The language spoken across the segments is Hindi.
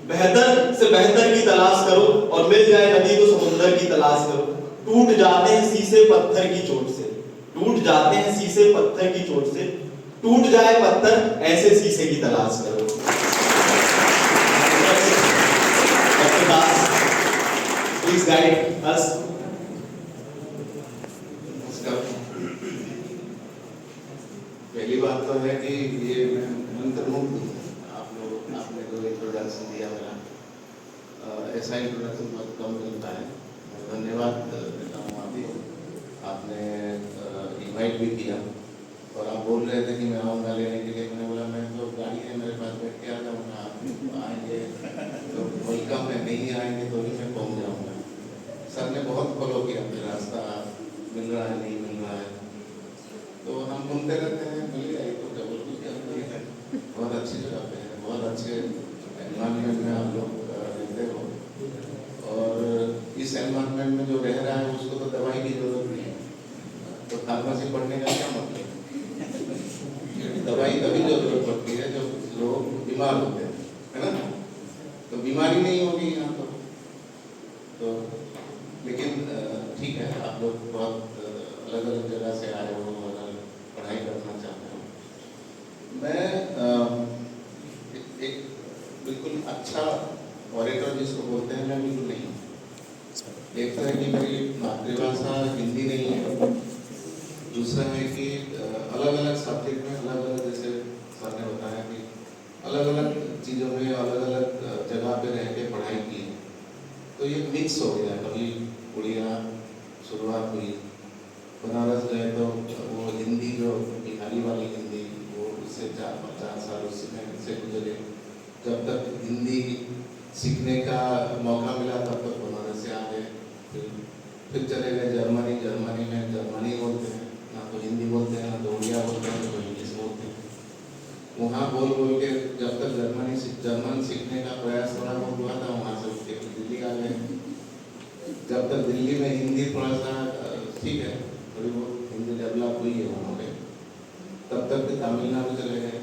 बेहतर से बेहतर की तलाश करो और मिल जाए नदी तो समुंदर की तलाश करो। टूट जाते हैं शीशे पत्थर की चोट से, टूट जाते हैं शीशे पत्थर की चोट से, टूट जाए पत्थर ऐसे शीशे की तलाश करो। Please guide us. पहली बात तो है कि ये मैं मंत्रमुग्ध हूँ। आप लोग आपने जो इंट्रोडक्शन दिया मेरा, ऐसा इंट्रोडक्शन बहुत कम मिलता है। धन्यवाद देता हूँ आपने इनवाइट भी किया और आप बोल रहे थे कि मैं आऊँगा लेने के लिए। मैंने बोला मैं तो गाड़ी है मेरे पास, बैठ के आ जाऊँगा, आप आएंगे तो वेलकम है, नहीं आएंगे तो भी मैं पहुँच जाऊँगा। सर ने बहुत फॉलो किया, फिर रास्ता मिल रहा है नहीं मिल रहा है तो हम घूमते रहते हैं, मिल गया तो जबलपुर के अंदर है, बहुत अच्छी जगह पे है, बहुत अच्छे एनवायरनमेंट में आप लोग रहते हो और इस एनवायरनमेंट में जो रह रहा है उसको तो दवाई की जरूरत नहीं है, तो फार्मेसी पढ़ने का क्या मतलब? दवाई तभी जरूरत पड़ती है जब लोग बीमार होते हैं, है ना? तो बीमारी नहीं होगी यहाँ तो लेकिन ठीक है, आप लोग बहुत अलग अलग जगह से आए हो और पढ़ाई करना चाहते हो। मैं एक बिल्कुल अच्छा ऑरेटर जिसको बोलते हैं मैं बिल्कुल नहीं हूँ। एक तो है कि मेरी मातृभाषा हिंदी नहीं है, दूसरा है कि अलग अलग सब्जेक्ट में अलग अलग, जैसे सर ने बताया कि अलग अलग चीज़ों में अलग अलग जगह पे रह के पढ़ाई की है, तो ये मिक्स हो गया। कभी उड़िया शुरुआत हुई, बनारस गए तो वो हिंदी जो बिहारी वाली हिंदी वो उससे 4-5 साल उसमें से गुजरे। जब तक हिंदी सीखने का मौका मिला तब तक बनारस से आ गए, फिर चले गए जर्मनी। जर्मनी में जर्मनी बोलते हैं, ना तो हिंदी बोलते हैं ना तो उड़िया बोलते हैं, तो इंग्लिश बोलते हैं। वहाँ बोल बोल के जब तक जर्मन सीखने का प्रयास थोड़ा बहुत हुआ था, वहाँ से उठ के दिल्ली आ गए। जब तक दिल्ली में हिंदी थोड़ा सा ठीक है, थोड़ी बहुत हिंदी डेवलप हुई है वहाँ पे, तब तक तमिलनाडु चले गए।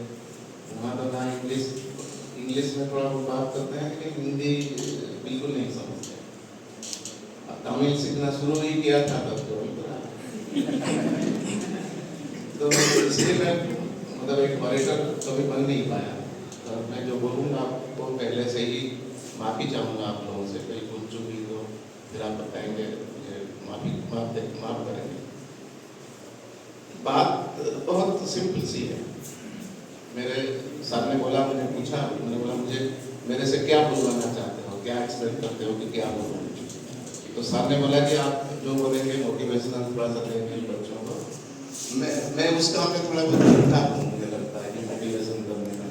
वहाँ तो ना इंग्लिश में थोड़ा बहुत बात करते हैं लेकिन हिंदी बिल्कुल नहीं समझते। अब तमिल सीखना शुरू ही किया था तब तो इसलिए मैं मतलब एक ऑरेटर कभी बन नहीं पाया। तो मैं जो बोलूँगा आपको पहले से ही माफ़ी चाहूँगा आप लोगों से, कहीं भूल चूक हुई तो फिर आप बताएंगे, मुझे माफ़ करेंगे। बात बहुत सिंपल सी है। मेरे सर ने बोला, मुझे पूछा, मैंने बोला मुझे मेरे से क्या बुलवाना चाहते हो, क्या एक्सपेक्ट करते हो कि क्या बोलूँ? तो सर ने बोला कि आप जो बोलेंगे मोटिवेशनल थोड़ा सा देंगे बच्चों को। मैं उस काम में थोड़ा बहुत ठीक ठाक हूँ, मुझे लगता है कि मोटिवेशन करने में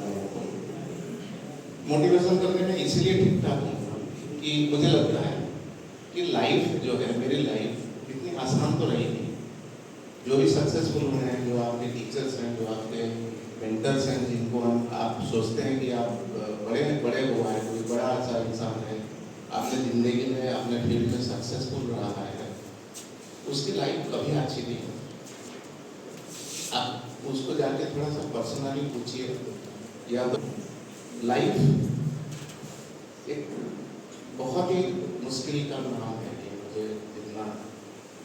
मोटिवेशन करने में इसलिए ठीक ठाक हूँ कि मुझे लगता है कि लाइफ जो है, मेरी लाइफ इतनी आसान तो रही नहीं। जो भी सक्सेसफुल हुए हैं, जो आपके टीचर्स हैं, जो आपके मेंटर्स हैं, जिनको आप सोचते हैं कि आप बड़े हुआ है, कोई बड़ा अच्छा इंसान है, आपने ज़िंदगी में अपने फील्ड में सक्सेसफुल रहा है, उसकी लाइफ कभी अच्छी नहीं है। आप उसको जाके थोड़ा सा पर्सनली पूछिए, या तो लाइफ एक बहुत ही मुश्किल का नाम है कि मुझे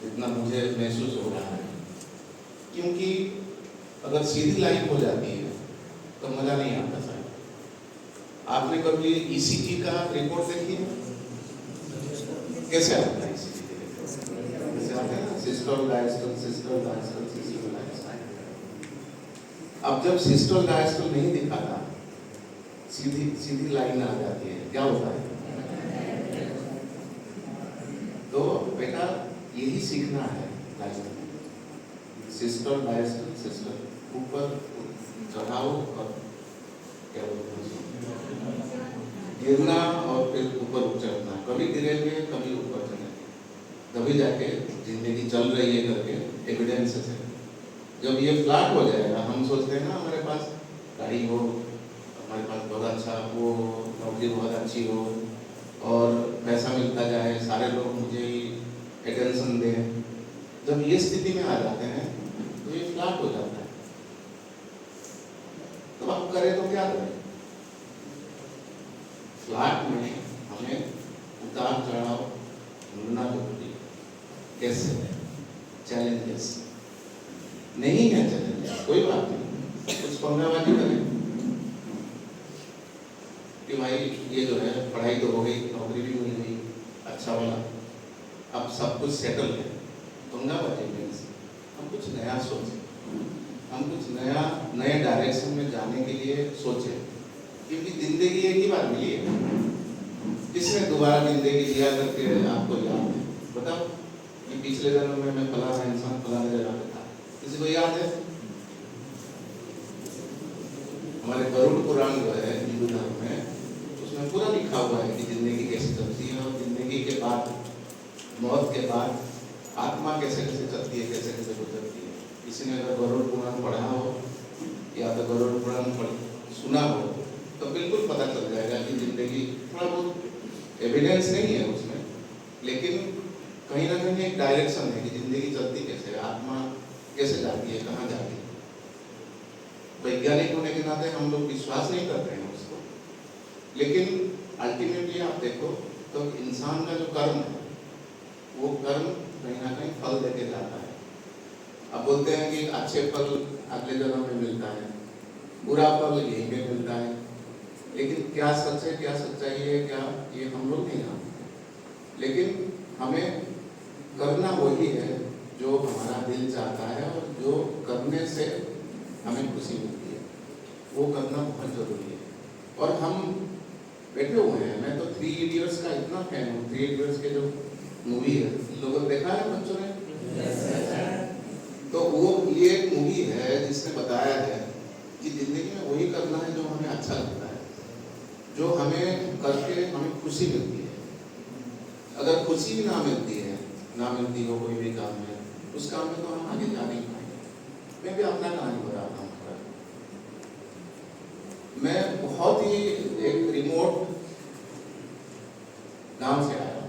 जितना मुझे महसूस हो रहा है, क्योंकि अगर सीधी लाइफ हो जाती है तो मज़ा नहीं आता साहब। आपने कभी ईसीजी का रिपोर्ट देखी है? कैसे आता है ईसीजी? कैसे आता है ना, systole diastole, systole diastole, systole diastole. अब जब सिस्टोल डायस्टोल नहीं दिखाता, सीधी लाइन आ जाती है, क्या होता है? तो बेटा यही सीखना है लाइफ में, सिस्टोल डायस्टोल, सिस्टोल, ऊपर चढ़ाओ और क्या बोलते हैं, गिरना और फिर ऊपर चढ़ना। कभी गिरेंगे कभी ऊपर चढ़ेंगे, तभी जाके जिंदगी चल रही है करके एविडेंस है। जब ये फ्लैट हो जाएगा, हम सोचते हैं ना हमारे पास गाड़ी हो, हमारे पास बहुत अच्छा वो नौकरी बहुत अच्छी हो और पैसा मिलता जाए, सारे लोग मुझे ही अटेंशन दें। जब ये स्थिति में आ जाते हैं तो ये फ्लैट हो जाता है। तो आप करें तो क्या करें? फ्लैट में हमें उतार चढ़ाव ढूंढना जरूरी है। कैसे है चैलेंजेस नहीं है, चैलेंजेस कोई बात नहीं, कुछ पंगाबाजी करें कि भाई ये जो है पढ़ाई तो हो गई, नौकरी भी मिल गई अच्छा वाला, अब सब कुछ सेटल है, पंगाबाजी नहीं। हम कुछ नया सोचें, हम कुछ नए डायरेक्शन में जाने के लिए सोचें, क्योंकि जिंदगी एक ही बार मिली है। किसने दोबारा जिंदगी जिया करके आपको याद है? बताओ कि पिछले जन्म में मैं फलाना इंसान फलाने जगह पे था, किसी को याद है? हमारे गरुड़ पुराण जो है हिंदू धर्म में, उसमें पूरा लिखा हुआ है कि जिंदगी कैसे चलती है और जिंदगी के बाद, मौत के बाद आत्मा कैसे कैसे चलती है, कैसे कैसे गुजरती है। किसी ने अगर गरुड़ पुराण पढ़ा हो या तो गरुड़ पुराण सुना हो तो बिल्कुल पता चल जाएगा कि जिंदगी, थोड़ा बहुत एविडेंस नहीं है उसमें, लेकिन कहीं ना कहीं एक डायरेक्शन है कि जिंदगी चलती कैसे है, आत्मा कैसे जाती है, कहाँ जाती है। वैज्ञानिक होने के नाते हम लोग विश्वास नहीं करते हैं उसको, लेकिन अल्टीमेटली आप देखो तो इंसान का जो कर्म है वो कर्म कहीं ना कहीं फल देके जाता है। अब बोलते हैं कि अच्छे फल अगले जन्म में मिलता है, बुरा फल यहीं पे मिलता है, लेकिन क्या सच है क्या सच्चाई है क्या, ये हम लोग नहीं जानते। लेकिन हमें करना वही है जो हमारा दिल चाहता है और जो करने से हमें खुशी मिलती है, वो करना बहुत जरूरी है। और हम बैठे हुए हैं, मैं तो 3 इडियट्स का इतना फैन हूँ। 3 इडियट्स के जो मूवी है, लोगों ने देखा है बच्चों ने? तो वो ये एक मूवी है जिसने बताया है कि जिंदगी में वही करना है जो हमें अच्छा लगता है, जो हमें करके हमें खुशी मिलती है। अगर खुशी भी ना मिलती हो कोई भी काम में, उस काम में तो हम आगे जा नहीं पाएंगे। मैं भी अपना कहानी बताता हूँ। मैं बहुत ही एक रिमोट गांव से आया हूँ,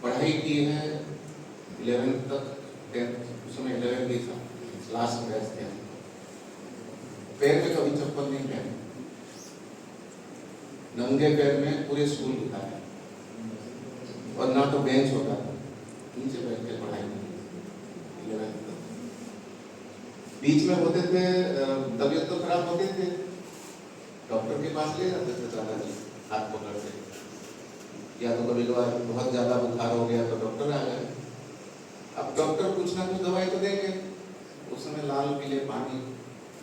पढ़ाई की है 11th तक, 10th, उस समय 11th ही था, लास्ट बैच थे। पैर में कभी चप्पल नहीं पहने, नंगे पैर में पूरे स्कूल बिताया, और ना तो बेंच होता था, नीचे बैठ के पढ़ाई की 11th तक। बीच में होते थे तबीयत तो खराब होते थे, डॉक्टर के पास ले जाते थे दादाजी हाथ पकड़ के, या तो कभी कभार बहुत ज्यादा बुखार हो गया तो डॉक्टर आ गए। अब डॉक्टर कुछ ना कुछ दवाई तो देंगे, उस समय लाल पीले पानी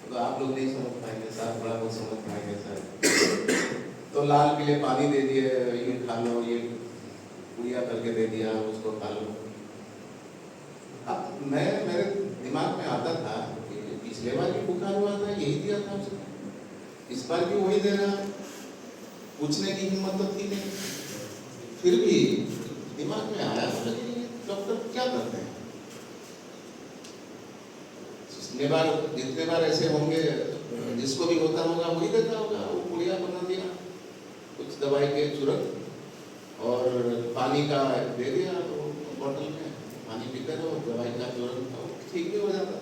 तो आप लोग नहीं समझ पाएंगे सर, बड़ा बहुत समझ पाएंगे सर। तो लाल पीले पानी दे दिए, ये खा लो, ये गुड़िया करके दे दिया, उसको खा लो। अब मेरे दिमाग में आता था कि पिछले बार भी बुखार हुआ था, यही दिया था उसने, इस बार भी वही दे रहा है, पूछने की हिम्मत तो थी नहीं। फिर भी दिमाग में आया डॉक्टर क्या करते हैं, जितने बार ऐसे होंगे, जिसको भी होता होगा वही देता होगा। वो पुड़िया बना दिया, कुछ दवाई के चूरन और पानी का दे दिया, तो बोतल में पानी पीते रहो, दवाई का चूरन ठीक भी हो जाता।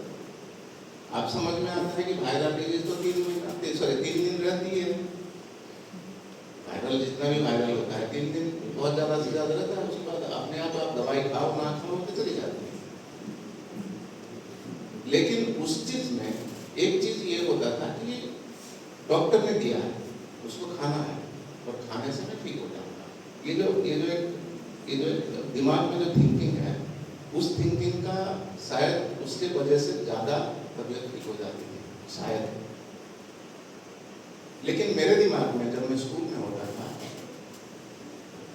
आप समझ में आता है कि वायरल डिजीज तो 3 दिन रहती है, वायरल जितना भी वायरल होता है 3 दिन बहुत ज्यादा से ज्यादा रहता है, उसके बाद अपने आप दवाई खाओ ना खाओ तो चली जाती है। लेकिन उस चीज में एक चीज ये होता था कि डॉक्टर ने दिया है, उसको खाना है और खाने से मैं ठीक हो जाऊंगा। ये जो एक दिमाग में जो थिंकिंग है, उस थिंकिंग का शायद उसके वजह से ज्यादा तबीयत ठीक हो जाती है शायद। लेकिन मेरे दिमाग में जब मैं स्कूल में होता था,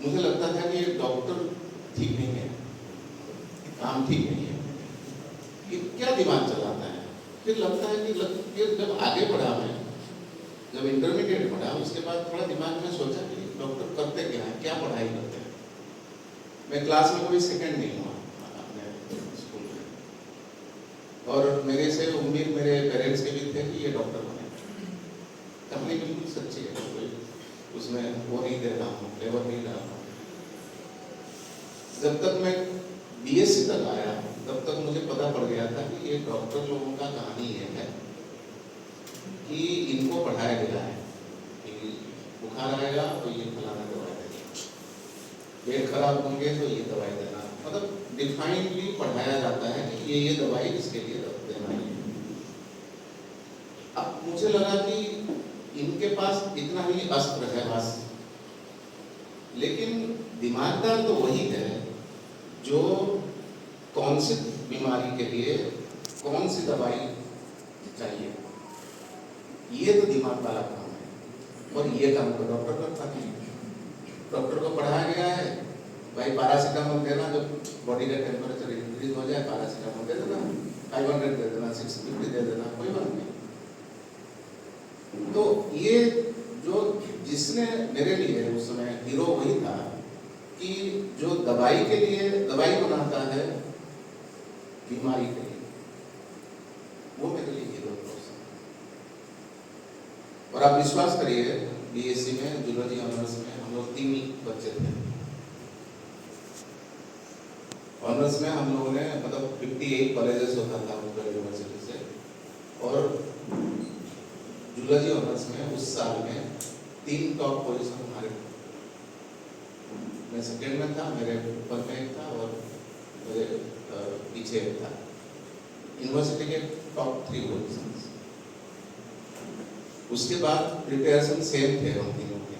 मुझे लगता था कि डॉक्टर ठीक नहीं है, काम ठीक नहीं है, कि क्या दिमाग चलाता है। फिर लगता है कि फिर जब आगे बढ़ा मैं, जब इंटरमीडिएट पढ़ा, उसके बाद थोड़ा दिमाग में सोचा कि डॉक्टर करते क्या है, क्या पढ़ाई करते हैं। मैं क्लास में कोई सेकंड नहीं हुआ अपने स्कूल में, और मेरे से उम्मीद मेरे पेरेंट्स के भी थे कि ये डॉक्टर बने। कहानी बिल्कुल सच्ची है, कोई उसमें वो नहीं दे रहा हूँ, फ्लेवर नहीं रहा हूँ। जब तक मैं बीएससी तक आया, तब तक मुझे पता पड़ गया था कि ये डॉक्टर लोगों का कहानी ये है कि इनको पढ़ाया गया है कि बुखार आएगा तो ये फलाना दवाई देना, पेट खराब होंगे तो ये दवाई देना, मतलब डिफाइनली पढ़ाया जाता है कि ये दवाई इसके लिए देना है। अब मुझे लगा कि इनके पास इतना ही अस्त्र है बस, लेकिन दिमागदार तो वही है जो कौन सी बीमारी के लिए कौन सी दवाई चाहिए, ये तो दिमाग वाला काम है। और ये काम तो डॉक्टर करता है। डॉक्टर को पढ़ाया गया है भाई पैरासीटामोल देना, जब बॉडी का टेम्परेचर इंक्रीज हो जाए पैरासीटामोल दे देना, 500 दे देना, 650 दे देना, कोई बात नहीं। तो ये जो जिसने मेरे लिए उस समय हीरो वही था कि जो दवाई के लिए दवाई बनाता है बीमारी के लिए, वो मेरे लिए हीरो था। और आप विश्वास करिए बीएससी में जूलॉजी ऑनर्स में हम लोग 3 बच्चे थे। ऑनर्स में हम लोगों ने मतलब 58 कॉलेजेस होता था उत्तर यूनिवर्सिटी से, और जूलॉजी ऑनर्स में उस साल में 3 टॉप पोजीशन हमारे, मैं सेकेंड में था, मेरे ऊपर में एक था और मेरे पीछे एक था। यूनिवर्सिटी के टॉप 3 पोजीशन। उसके बाद प्रिपरेशन सेम थे हम तीनों के।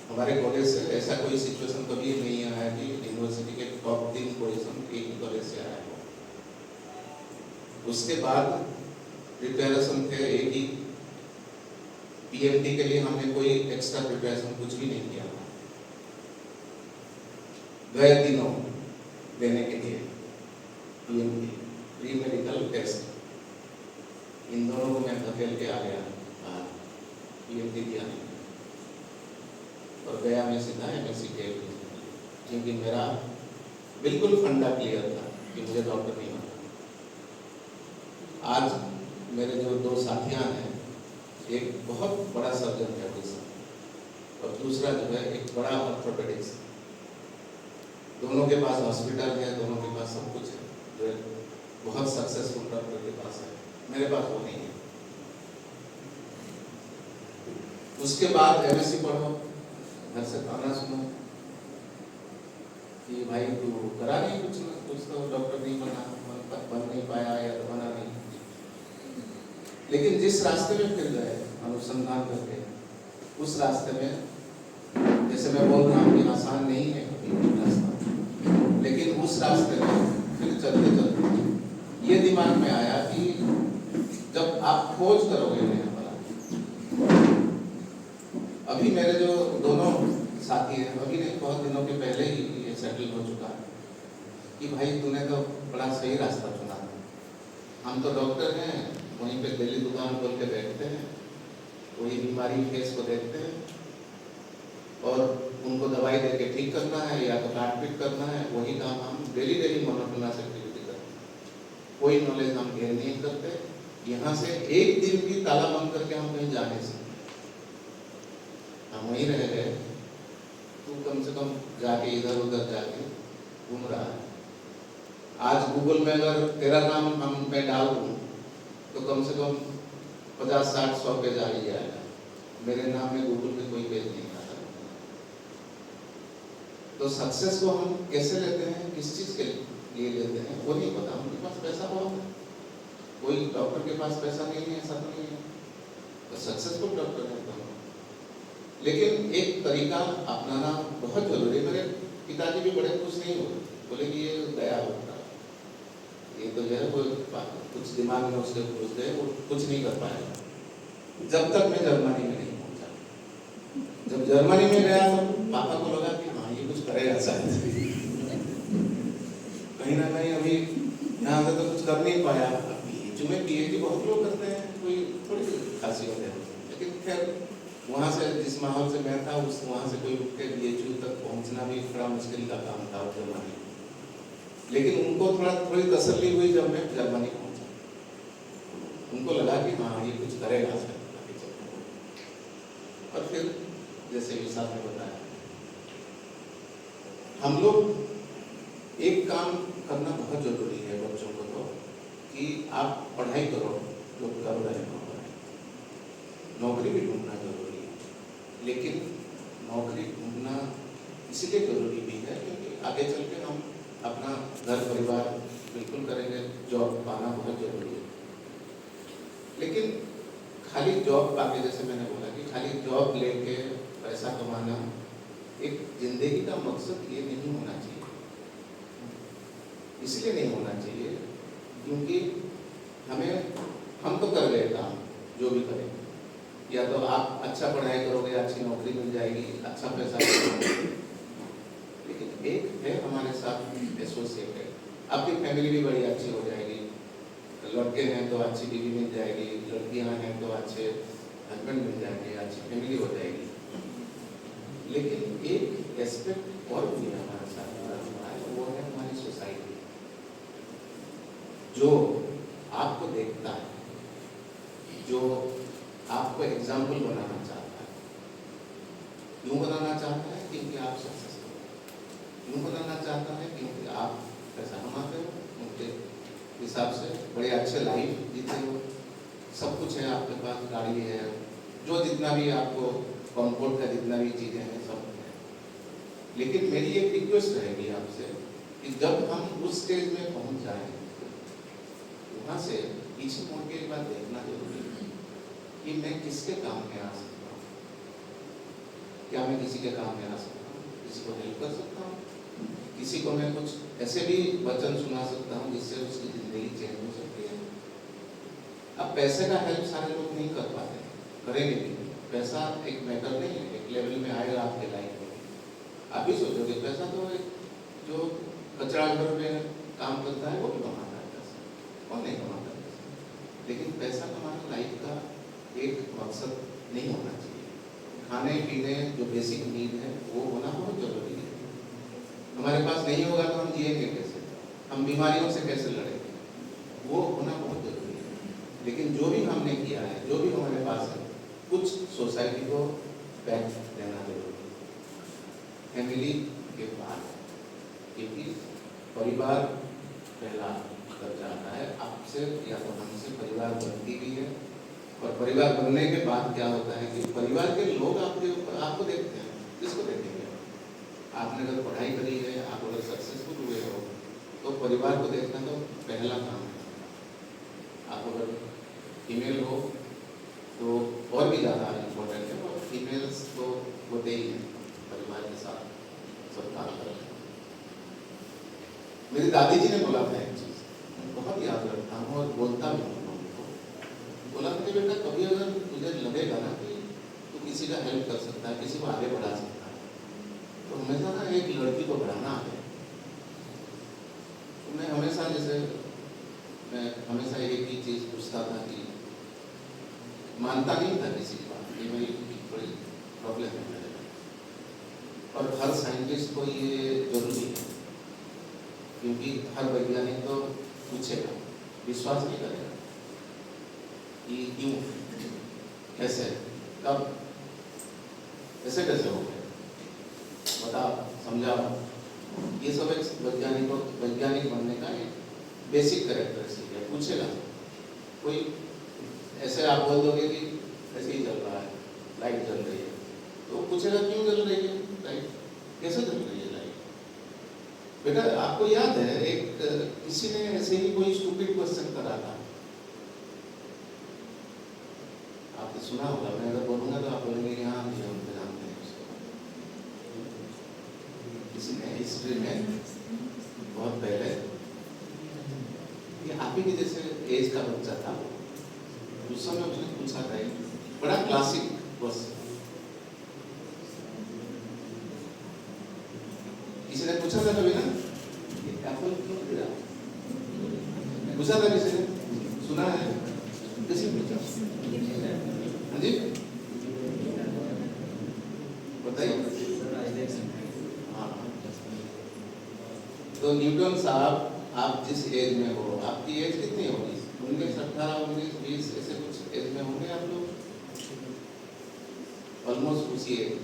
हमारे कॉलेज से ऐसा कोई सिचुएशन कभी नहीं आया कि यूनिवर्सिटी के टॉप 3 पोजीशन एक ही कॉलेज से आया हो। उसके बाद प्रिपरेशन थे एक ही, पीएमटी के लिए हमने कोई एक्स्ट्रा प्रिपरेशन कुछ भी नहीं किया, गए तीनों देने के लिए पीएमटी प्री मेडिकल टेस्ट। इन दोनों को मैं धकेल के आ गया बाहर, पीएमटी दिया नहीं और गया मैं सीधा एमएससी के, क्योंकि मेरा बिल्कुल फंडा क्लियर था कि मुझे डॉक्टर नहीं बनना। आज मेरे जो 2 साथियां हैं, एक बहुत बड़ा सर्जन है और दूसरा जो है एक बड़ा ऑर्थोपेडिक्स। दोनों के पास हॉस्पिटल है, दोनों के पास सब कुछ है, जो बहुत सक्सेसफुल डॉक्टर के पास है, मेरे पास वो नहीं है। उसके बाद एमएससी पढ़ो, घर से ताना सुनो कि भाई तू करा नहीं कुछ ना कुछ, तो डॉक्टर नहीं बना, बन नहीं पाया या तो बना नहीं। लेकिन जिस रास्ते में फिर गए अनुसंधान करके, उस रास्ते में जैसे मैं बोल रहा हूँ कि आसान नहीं है रास्ता, लेकिन उस रास्ते में फिर चलते चलते ये दिमाग में आया कि जब आप खोज करोगे नया वाला, अभी मेरे जो दोनों साथी हैं, अभी नहीं बहुत दिनों के पहले ही ये सेटल हो चुका है कि भाई तूने तो बड़ा सही रास्ता चुना है। हम तो डॉक्टर हैं, वहीं पे दिल्ली दुकान खोल के बैठते हैं, वही बीमारी फेस को देखते हैं और उनको दवाई देके ठीक करना है या तो काट पीट करना है, वही काम हम डेली मोनोटोनस एक्टिविटी करते हैं। कोई नॉलेज हम गेन नहीं करते। यहाँ से एक दिन भी ताला बंद करके हम कहीं जा नहीं सकते, हम वहीं रह गए। तू कम से कम जाके इधर उधर जाके घूम रहा है। आज गूगल में अगर तेरा नाम मैं डाल दूँ तो कम से कम 50, 60, 100 पेज आ ही जाएगा। मेरे नाम में गूगल पे कोई पेज नहीं आता। तो सक्सेस को हम कैसे लेते हैं, किस चीज के लिए लेते हैं, वो नहीं पता। उनके पास पैसा बहुत है, कोई डॉक्टर के पास पैसा नहीं है ऐसा तो नहीं है, तो सक्सेसफुल डॉक्टर है तो। लेकिन एक तरीका अपनाना बहुत जरूरी है। मेरे पिताजी भी बड़े खुश नहीं हुए, बोले कि ये गया होता, ये तो जो है वो कुछ दिमाग में उसके घुस गए, वो कुछ नहीं कर पाएगा। जब तक मैं जर्मनी में नहीं पहुंचा। जब जर्मनी में गया तो पापा को लगा कि हाँ ये कुछ करेगा शायद, कहीं ना कहीं अभी यहाँ से तो कुछ कर नहीं पाया। जो में पीएचडी बहुत लोग करते हैं, कोई थोड़ी खासियत है, लेकिन खैर वहाँ से जिस माहौल से मैं था उस वहाँ से कोई उठ के बीएचयू तक पहुँचना भी बड़ा मुश्किल का काम था जर्मनी। लेकिन उनको थोड़ी तसल्ली हुई जब मैं जर्मनी पहुँचा। उनको लगा कि हाँ ये कुछ करेगा सर। और फिर जैसे विशाल ने बताया, हम लोग एक काम करना बहुत जरूरी है बच्चों को, तो कि आप पढ़ाई करो, जो कर रहे हो नौकरी भी ढूंढना जरूरी है। लेकिन नौकरी ढूंढना इसलिए जरूरी भी है क्योंकि आगे चल के हम अपना घर परिवार बिल्कुल करेंगे, जॉब पाना बहुत जरूरी है। लेकिन खाली जॉब पाके, जैसे मैंने बोला कि खाली जॉब लेके पैसा कमाना एक जिंदगी का मकसद ये नहीं होना चाहिए। इसलिए नहीं होना चाहिए क्योंकि हम तो कर गए काम जो भी करेंगे, या तो आप अच्छा पढ़ाई करोगे, अच्छी नौकरी मिल जाएगी, अच्छा पैसा कमाओगे, लेकिन एक है हमारे साथ एसोसिएट है, आपकी फैमिली भी बड़ी अच्छी हो जाएगी, लड़के हैं तो अच्छी बीवी मिल जाएगी, लड़कियां हैं तो अच्छे हस्बैंड मिल जाएंगे, अच्छी फैमिली हो जाएगी। लेकिन एक एस्पेक्ट और भी हमारे साथ जुड़ा हुआ है, वो है हमारी सोसाइटी, जो आपको देखता है, जो आपको एग्जाम्पल बनाना चाहता है। क्यों बनाना चाहता है? क्योंकि आप सक्सेसफुल हो। क्यों बनाना चाहता है? क्योंकि आप पैसा कमाते हो, उनके हिसाब से बड़े अच्छे लाइफ जीते हो, सब कुछ है आपके पास, गाड़ी है, जो जितना भी आपको कंफर्ट का जितना भी चीज़ें हैं सब है। लेकिन मेरी एक रिक्वेस्ट रहेगी आपसे कि जब हम उस स्टेज में पहुंच जाएं, वहाँ से पीछे मुड़ के एक बार देखना जरूरी है कि मैं किसके काम में आ सकता हूँ। क्या मैं किसी के काम में आ सकता हूँ? किसी को हेल्प कर सकता हूँ? किसी को मैं कुछ ऐसे भी वचन सुना सकता हूँ जिससे उसकी जिंदगी चेंज हो सकती है। अब पैसे का हेल्प सारे लोग नहीं कर पाते, करेंगे भी। पैसा एक मैटर नहीं है, एक लेवल में आएगा आपके लाइफ में, आप भी सोचोगे पैसा तो एक जो कचरा घर में काम करता है वो भी कमाता है पैसा, कौन नहीं कमाता पैसा। लेकिन पैसा कमाना लाइफ का एक मकसद नहीं होना चाहिए। खाने पीने जो बेसिक नीड है वो होना बहुत जरूरी है। हमारे पास नहीं होगा तो हम जिएंगे कैसे, हम बीमारियों से कैसे लड़ेंगे, वो होना बहुत जरूरी है। लेकिन जो भी हमने किया है, जो भी हमारे पास है, कुछ सोसाइटी को बैक देना जरूरी है, फैमिली के बाद, क्योंकि परिवार पहला दर्जा आता है। आपसे या तो हमसे परिवार बनती भी है, और परिवार बनने के बाद क्या होता है कि परिवार के लोग आपके ऊपर आपको देखते हैं, किसको देखेंगे? आपने अगर पढ़ाई करी है, आप अगर सक्सेसफुल हुए हो, तो परिवार को देखना तो पहला काम है। आप अगर फीमेल हो तो और भी ज़्यादा इम्पोर्टेंट है, और फीमेल्स तो होते ही हैं परिवार के साथ सब काम कर रहे हैं। मेरी दादी जी ने बोला था एक चीज़, बहुत याद रखता हूँ और बोलता भी हूँ उनको। बोला था कि बेटा कभी अगर तुझे लगेगा ना कि तू किसी का हेल्प कर सकता है, किसी को आगे बढ़ा सकता है, तो हमेशा ना एक लड़की को बढ़ाना है। तो मैं हमेशा एक ही चीज़ पूछता था कि मानता नहीं था किसी की बात, ये मेरी बड़ी प्रॉब्लम है मेरे में। और हर साइंटिस्ट को ये जरूरी है, क्योंकि हर वैज्ञानिक तो पूछेगा, विश्वास नहीं करेगा कि क्यों, कैसे, कब, ऐसे कैसे हो गए, बताओ, समझाओ। ये सब एक वैज्ञानिक बनने का एक बेसिक कैरेक्टरिस्टिक है। पूछेगा कोई, ऐसे आप बोल दोगे कि ऐसे ही चल रहा है, लाइट जल रही है, तो पूछेगा क्यों जल रही है लाइट, कैसे चल रही है लाइट। बेटा आपको याद है एक किसी ने ऐसे ही कोई स्टूपिड क्वेश्चन करा था, आपने सुना होगा, मैं अगर बोलूंगा तो आप बोलेंगे हाँ जी हम तो जानते हैं उसको। किसी ने हिस्ट्री में बहुत पहले, ये आप ही के जैसे एज का बच्चा था, उस समय उसने पूछा था एक बड़ा क्लासिक क्वेश्चन। किसी ने पूछा था कभी ना, एप्पल क्यों गिरा, पूछा था किसी ने, सुना है? किसी ने पूछा? हाँ जी बताइए। हाँ, तो न्यूटन साहब, आप जिस एज में हो, आपकी एज कितनी होगी? 19, 18, 19, 20 ऐसे कुछ एज में होंगे आप लोग, ऑलमोस्ट उसी एज।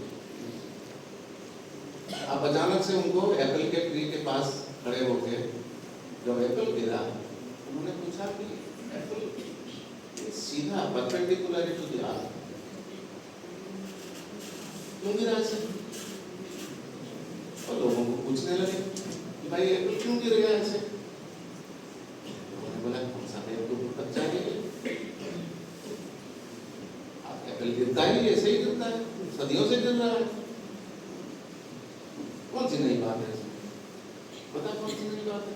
अब अचानक से उनको एप्पल के ट्री के पास खड़े होके जब एप्पल गिरा, उन्होंने पूछा कि एप्पल सीधा परपेंडिकुलर टू द अर्थ, क्यों गिरा ऐसे? और लोगों को पूछने लगे कि भाई एप्पल क्यों गिर गया ऐसे? लोगों ने बोला कौन सा बेवकूफ बच्चा है ये? आप एप्पल गिरता ही ऐसे ही गिरता है, सदियों से गिर रहा है, कौन सी नई बात है इसमें? पता कौन सी नई बात है?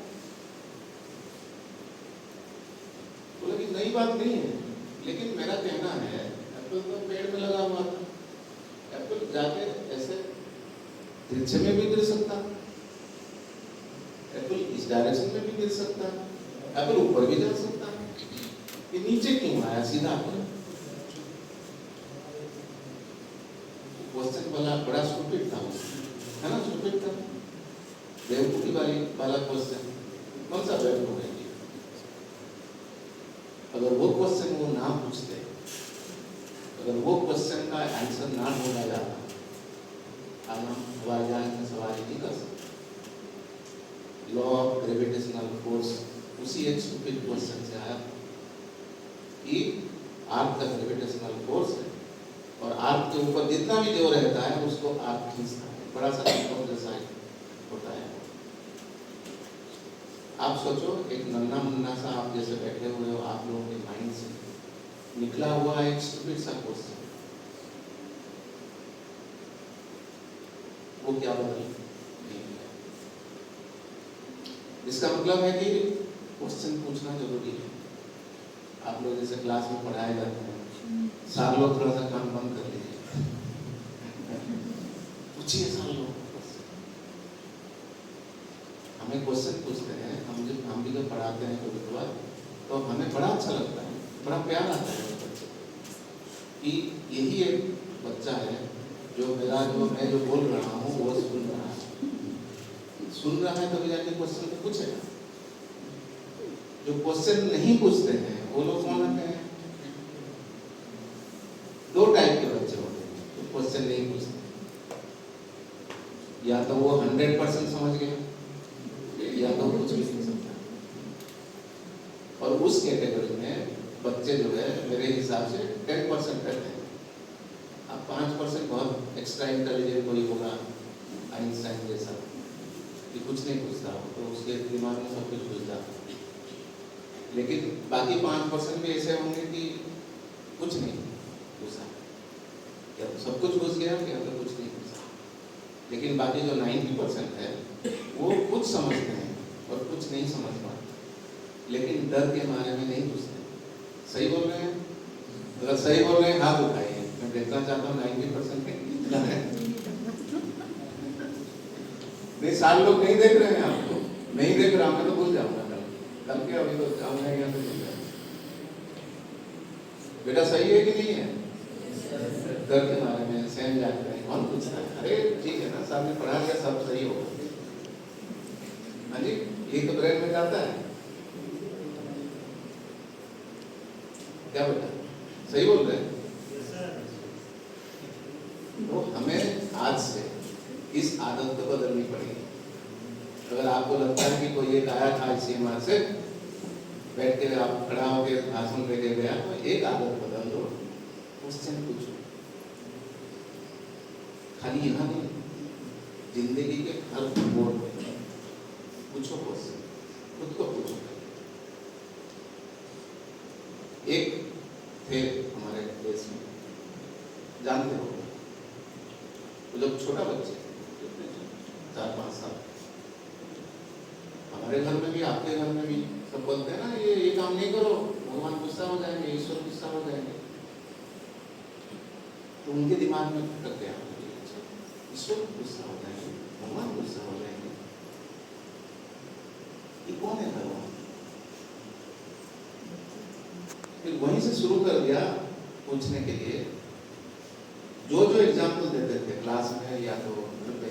बोला कि नई बात नहीं है, लेकिन मेरा कहना है एप्पल तो पेड़ में लगा हुआ था, एप्पल जाके ऐसे तिरछे में भी गिर सकता, एप्पल इस डायरेक्शन में भी गिर सकता, एप्पल ऊपर भी जा सकता, ये नीचे क्यों आया सीधा पर? क्वेश्चन बड़ा स्टूपिड था, है ना? स्टूपिड था, बेवकूफी वाला क्वेश्चन। कौन सा बेवकूफ है? अगर वो क्वेश्चन वो ना पूछते, अगर वो क्वेश्चन का आंसर ना ढूंढा जाता, आज हम हवाई जहाज में सवारी नहीं कर सकते। लॉ ऑफ ग्रेविटेशनल फोर्स उसी एक स्टूपिड क्वेश्चन से आया कि आर्थ का ग्रेविटेशनल फोर्स है और आर्थ के ऊपर जितना भी जोर रहता है उसको आर्थ खींचता है, बड़ा सा जैसा होता है। आप सोचो, एक नन्ना मुन्ना सा आप जैसे बैठे हुए हो, आप लोगों के माइंड से निकला हुआ एक स्टूपिड सा क्वेश्चन, वो क्या बदल? इसका मतलब है कि क्वेश्चन पूछना जरूरी है। आप लोग जैसे क्लास में पढ़ाए जाते हैं, सार लोग थोड़ा सा काम बंद कर लीजिए, पूछिए सार लोग। हमें क्वेश्चन पूछते हैं, हम भी जब पढ़ाते हैं कभी कभार, तो हमें बड़ा अच्छा लगता है, बड़ा प्यार आता है बच्चे कि यही एक बच्चा है जो मैं जो बोल रहा हूँ वो सुन रहा है तभी जाके क्वेश्चन तो पूछेगा। जो क्वेश्चन नहीं पूछते हैं वो लोग कौन होते हैं? दो टाइप के बच्चे होते हैं जो क्वेश्चन नहीं पूछते। या तो वो 100% समझ गए, या तो कुछ भी नहीं समझा। और उस कैटेगरी में बच्चे जो है मेरे हिसाब से 10% रहते हैं। अब 5% बहुत एक्स्ट्रा इंटेलिजेंट कोई होगा, आइंस्टाइन जैसा, कि कुछ नहीं पूछता हो तो उसके दिमाग में सब कुछ घुस जाता है। लेकिन बाकी 5% भी ऐसे होंगे कि कुछ नहीं घुसा, या तो सब कुछ घुस गया या तो कुछ नहीं घुसा। लेकिन बाकी जो 90% है वो कुछ समझते हैं और कुछ नहीं समझ पाते, लेकिन डर के मारे में नहीं घुसते। सही बोल रहे हैं? अगर सही बोल रहे हैं हाथ उठाइए, मैं देखना चाहता हूँ 90% कितना है। नहीं, सारे लोग नहीं देख रहे हैं आपको, नहीं देख रहा, मैं तो भूल जाऊंगा कल के, अभी तो जाऊंगा यहाँ से भूल जाऊंगा। बेटा सही है कि नहीं है? डर के मारे में सहम जाते हैं, कौन पूछता है? अरे ठीक है ना, सामने पढ़ा दिया, सब सही होगा। हाँ जी, ये तो ब्रेन में जाता है। क्या बेटा सही बोल रहे हैं? तो हमें आज से इस आदत को बदलनी पड़ेगी। अगर आपको लगता है कि कोई एक आया था इसी मार से बैठ के, आप खड़ा होकर भाषण देके गया, तो एक आदत बदल दो, क्वेश्चन पूछो। खाली यहाँ नहीं, जिंदगी के हर मोड़ में पूछो क्वेश्चन, खुद को पूछो। एक थे हमारे देश में, जानते हो, वो जब छोटा बच्चे 4-5 साल, हमारे घर में भी आपके घर में भी सब बोलते हैं ना, ये काम नहीं करो, भगवान गुस्सा हो जाएंगे, ईश्वर गुस्सा हो जाएंगे। तो उनके दिमाग में खटक गया, ईश्वर गुस्सा हो जाएंगे, भगवान गुस्सा हो जाएंगे, ये कौन है भगवान? फिर वहीं से शुरू कर दिया पूछने के लिए। जो एग्जाम्पल देते थे क्लास में या तो घर पे,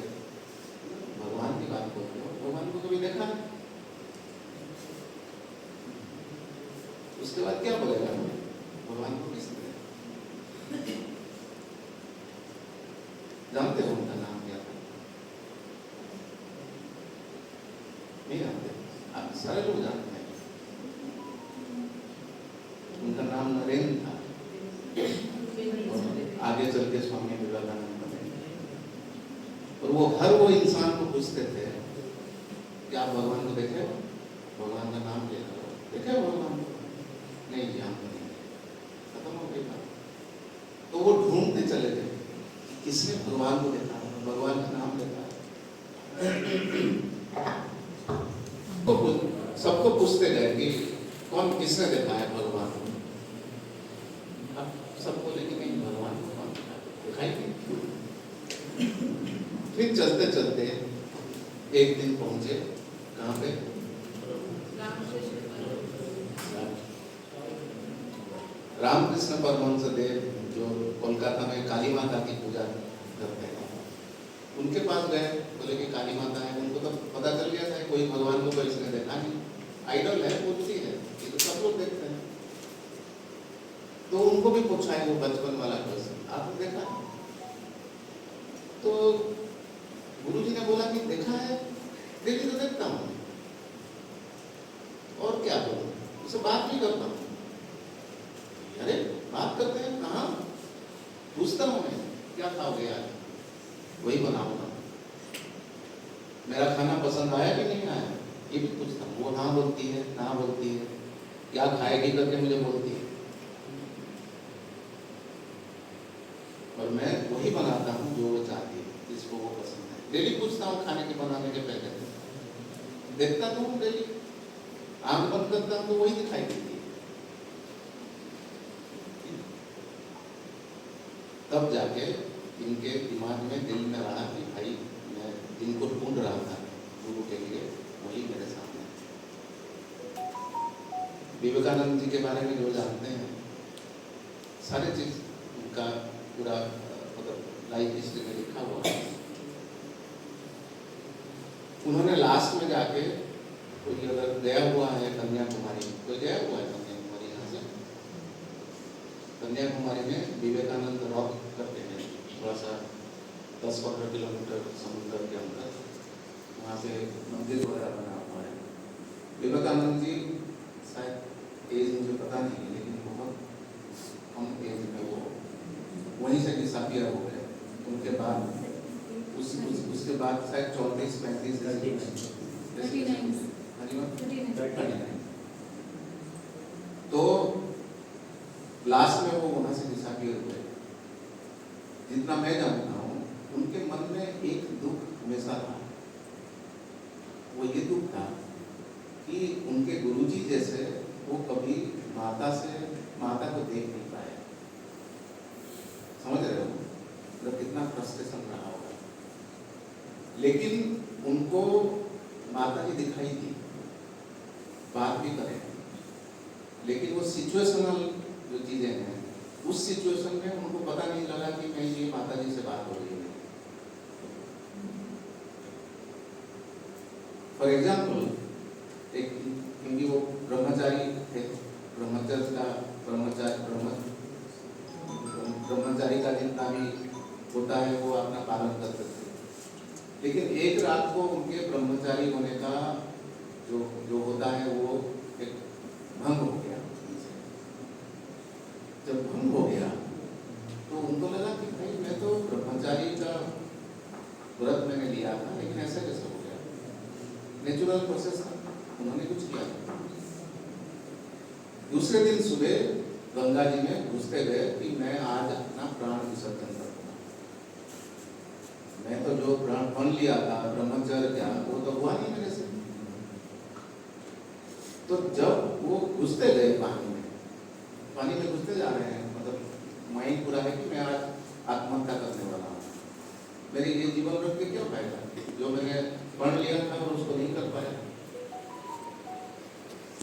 भगवान की बात बोलते हो, भगवान को कभी देखा नहीं? उसके बाद क्या बोलेगा भगवान को? किस तरह जानते हो उनका नाम क्या था? नहीं जानते? आप सारे लोग जानते हैं। उनका नाम नरेंद्र था, आगे चल के स्वामी विवेकानंद बने। और वो हर वो इंसान को पूछते थे कि आप भगवान को देखे हो, भगवान का नाम ले रहे हो, देखे हो भगवान को? नहीं जी हम तो नहीं। खत्म हो गई बात। तो वो ढूंढते चले गए किसने भगवान को देखा, भगवान का नाम लेता तो सबको पूछते गए कि कौन किसने देखा है भगवान को। अब सबको लेकिन नहीं, भगवान को कौन दिखाई नहीं। फिर चलते चलते एक दिन पहुंचे कहाँ पे, रामकृष्ण परमहंस देव जो कोलकाता में काली माता की पूजा करते हैं, उनके पास गए, बोले कि काली माता है। उनको तो पता चल गया था कोई भगवान को कोई इसने देखा नहीं, आइडल है, मूर्ति है, ये तो सब लोग देखते हैं। तो उनको भी पूछा है वो बचपन वाला क्वेश्चन, आपने देखा? तो गुरुजी ने बोला कि देखा है, देखिए तो देखता हूँ और क्या करूँ, उससे बात भी करता हूँ। अरे बात करते हैं कहाँ, पूछता हूँ मैं क्या खाओगे आज, वही बनाऊंगा। मेरा खाना पसंद आया कि नहीं आया ये भी पूछता हूँ। वो हाँ बोलती है, ना बोलती है, क्या खाएगी करके मुझे बोलती है, और मैं वही बनाता हूँ जो वो चाहती है, जिसको वो पसंद है। डेली पूछता हूँ खाने के बनाने के पहले, देखता तो हूँ डेली, आंख बंद करता हूँ तो वही दिखाई देती है। तब जाके इनके दिमाग में दिल में रहा कि भाई मैं जिनको ढूंढ रहा था गुरु के लिए, वही मेरे सामने। विवेकानंद जी के बारे में जो जानते हैं सारी चीज उनका पूरा मतलब लाइफ हिस्ट्री में लिखा हुआ है। उन्होंने लास्ट में जाके, कोई अगर गया हुआ है कन्याकुमारी, कोई गया हुआ है कन्याकुमारी, यहाँ से कन्याकुमारी में विवेकानंद रॉक करते हैं, थोड़ा सा 10-15 किलोमीटर समुद्र के अंदर, वहाँ पे मंदिर वगैरह बना हुआ है। विवेकानंद जी शायद एज मुझे पता नहीं है, लेकिन बहुत कम एज में वो वहीं से डिसअपीयर हो गए। उनके बाद उसके बाद शायद 34-35 तो लास्ट में वो वहां से डिसअपीयर हुए। जितना मैं जानता हूँ उनके मन में एक दुख हमेशा था, वो ये दुख था कि उनके गुरुजी जैसे वो कभी माता को देख नहीं पाए। समझ रहे हो मतलब कितना फ्रस्ट्रेशन रहा होगा। लेकिन उनको माता जी दिखाई दी, बात भी करें, लेकिन वो सिचुएशनल जो चीजें हैं, उस सिचुएशन में उनको पता नहीं लगा कि मैं ये माता जी से बात हो रही है। फॉर एग्जाम्पल एक, क्योंकि वो ब्रह्मचारी थे, ब्रह्मचारी का जितना भी होता है वो अपना पालन करते थे। लेकिन एक रात को उनके ब्रह्मचारी होने का जो होता है वो एक भंग हो गया। जब भंग हो गया तो उनको लगा कि भाई मैं तो ब्रह्मचारी का व्रत मैंने लिया था, लेकिन ऐसा कैसे हो गया। नेचुरल प्रोसेस था, उन्होंने कुछ किया। दूसरे दिन सुबह गंगा जी में घुसते गए कि मैं आज अपना प्राण विसर्जन करूंगा। मैं तो जो प्राण लिया था ब्रह्मचर्य क्या, वो तो हुआ नहीं मेरे से। तो जब वो घुसते गए पानी में घुसते जा रहे हैं, मतलब माइंड पूरा है कि मैं आज आत्महत्या करने वाला हूँ, मेरे ये जीवन रख के क्या फायदा, जो मैंने पढ़ लिया था और उसको नहीं कर पाया।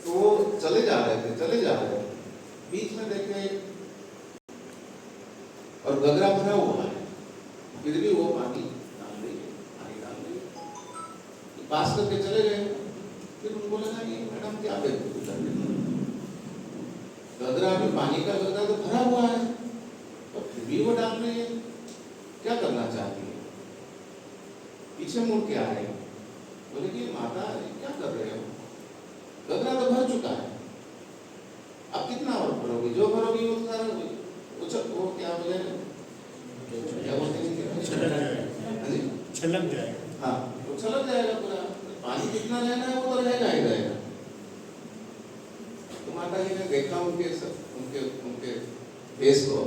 तो चले जा रहे थे, बीच में देखे और गगरा भरा हुआ है, फिर भी वो पानी डाल रही है, पास करके चले गए। फिर उनको लगा ये मैडम क्या बेवकूफी कर रही है, गगरा भी पानी का गगरा तो भरा हुआ है और फिर भी वो डाल रही है, क्या करना चाहती है। पीछे मुड़ के आए, बोले कि माता क्या कर रहे हो, गगरा तो भर चुका है, अब कितना और भरोगी, जो भरोगी वो तो सारा वो क्या बोले, क्या बोलते हैं छलक जाएगा। हाँ वो छलक जाएगा पूरा। पानी कितना रहना है वो तो रहेगा ही रहेगा। तो माता जी ने देखा उनके उनके फेस को,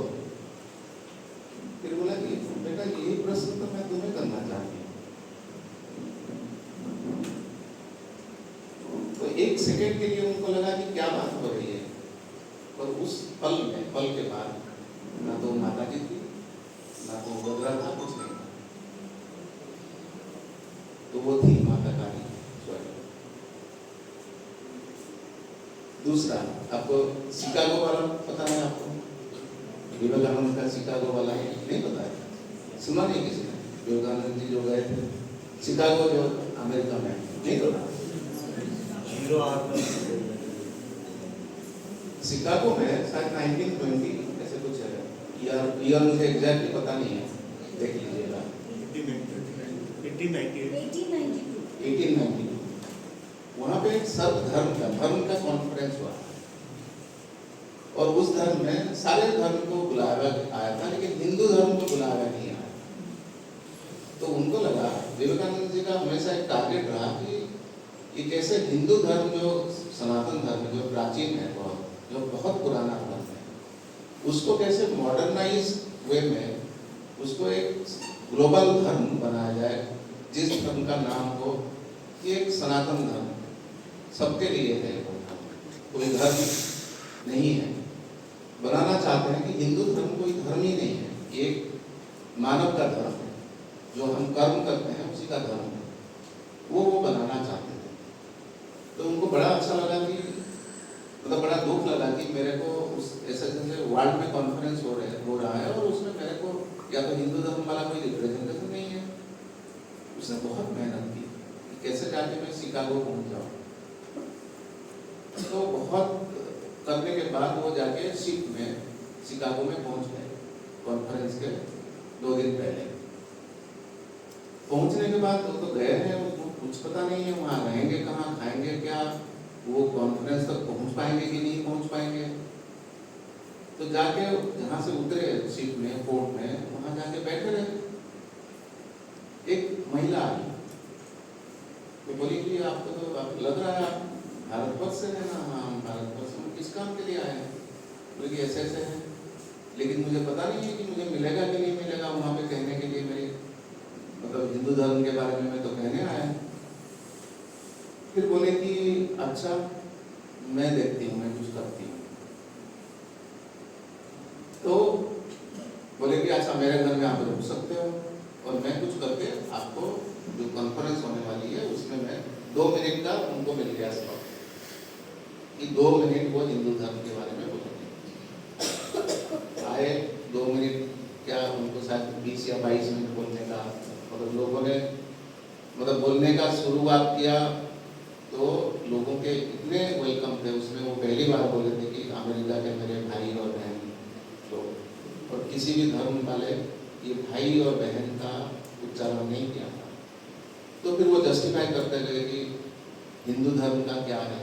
फिर बोला कि बेटा यही प्रश्न तो मैं तुम्हें करना चाहती हूँ। तो एक सेकंड के लिए उनको लगा कि क्या बात हो रही है, और उस पल के बाद ना तो माता जी थी, ना तो बदरा था, कुछ नहीं था। तो वो थी माता काली स्वयं। दूसरा, आपको शिकागो वाला पता है? आपको विवेकानंद का शिकागो वाला नहीं पता है? सुना नहीं किसी ने? विवेकानंद जी जो गए थे शिकागो, जो अमेरिका में, नहीं पता? शिकागो में शायद 1920 ऐसे कुछ है, ईयर मुझे एग्जैक्टली पता नहीं है, देख लीजिएगा। 1892 वहाँ पे एक धर्म का कॉन्फ्रेंस हुआ, और उस धर्म में सारे धर्म को बुलाया आया था, लेकिन हिंदू धर्म को बुलाया नहीं आया। तो उनको लगा, विवेकानंद जी का हमेशा एक टारगेट रहा कि कैसे हिंदू धर्म, जो सनातन धर्म, जो प्राचीन है, जो बहुत पुराना धर्म है, उसको कैसे मॉडर्नाइज वे में उसको एक ग्लोबल धर्म बनाया जाए, जिस धर्म का नाम हो कि एक सनातन धर्म, सबके लिए है, कोई धर्म नहीं है। बनाना चाहते हैं कि हिंदू धर्म कोई धर्म ही नहीं है, एक मानव का धर्म है, जो हम कर्म करते हैं उसी का धर्म है, वो बनाना चाहते थे। तो उनको बड़ा अच्छा लगा कि, मतलब बड़ा दुख लगा कि मेरे को उस ऐसे जैसे वर्ल्ड में कॉन्फ्रेंस हो रहा है, और उसमें मेरे को या तो हिंदू धर्म वाला कोई रिप्रेजेंटेशन नहीं है। उसने बहुत मेहनत की कि कैसे जाके मैं शिकागो पहुंच जाऊँ। तो बहुत करने के बाद वो जाके शिप में शिकागो में पहुंच गए, कॉन्फ्रेंस के 2 दिन पहले। पहुंचने के बाद तो गए हैं, उनको कुछ पता नहीं है वहाँ रहेंगे कहाँ, खाएंगे क्या, वो कॉन्फ्रेंस तक पहुंच पाएंगे कि नहीं पहुंच पाएंगे। तो जाके जहाँ से उतरे शिप में, पोर्ट में, वहाँ जाके बैठे रहे। एक महिला आई, तो बोली कि आपको तो लग रहा है आप भारतवर्ष से है ना? हाँ, हम भारतवर्ष में। किस काम के लिए आए हैं? बोले कि ऐसे ऐसे है, लेकिन मुझे पता नहीं है कि मुझे मिलेगा कि नहीं मिलेगा वहाँ पे कहने के लिए, मेरी मतलब हिंदू धर्म के बारे में मैं तो कहने आया हूँ। फिर बोले कि अच्छा, मैं देखती हूँ, मैं कुछ करती हूँ। तो बोले कि अच्छा, मेरे घर में आप रुक सकते हो, और मैं कुछ करके आपको, जो कॉन्फ्रेंस होने वाली है उसमें मैं 2 मिनट का उनको मिल गया स्लॉट, कि 2 मिनट वो हिंदू धर्म के बारे में बोलेंगे। आए 2 मिनट, क्या उनको शायद 20 या 22 मिनट बोलने का, मतलब लोगों ने मतलब बोलने का शुरुआत किया, तो लोगों के इतने वेलकम थे उसमें। वो पहली बार बोले थे कि अमेरिका के मेरे भाई और बहन लोग, और किसी भी धर्म वाले ये भाई और बहन का उच्चारण नहीं किया था। तो फिर वो जस्टिफाई करते गए कि हिंदू धर्म का क्या है।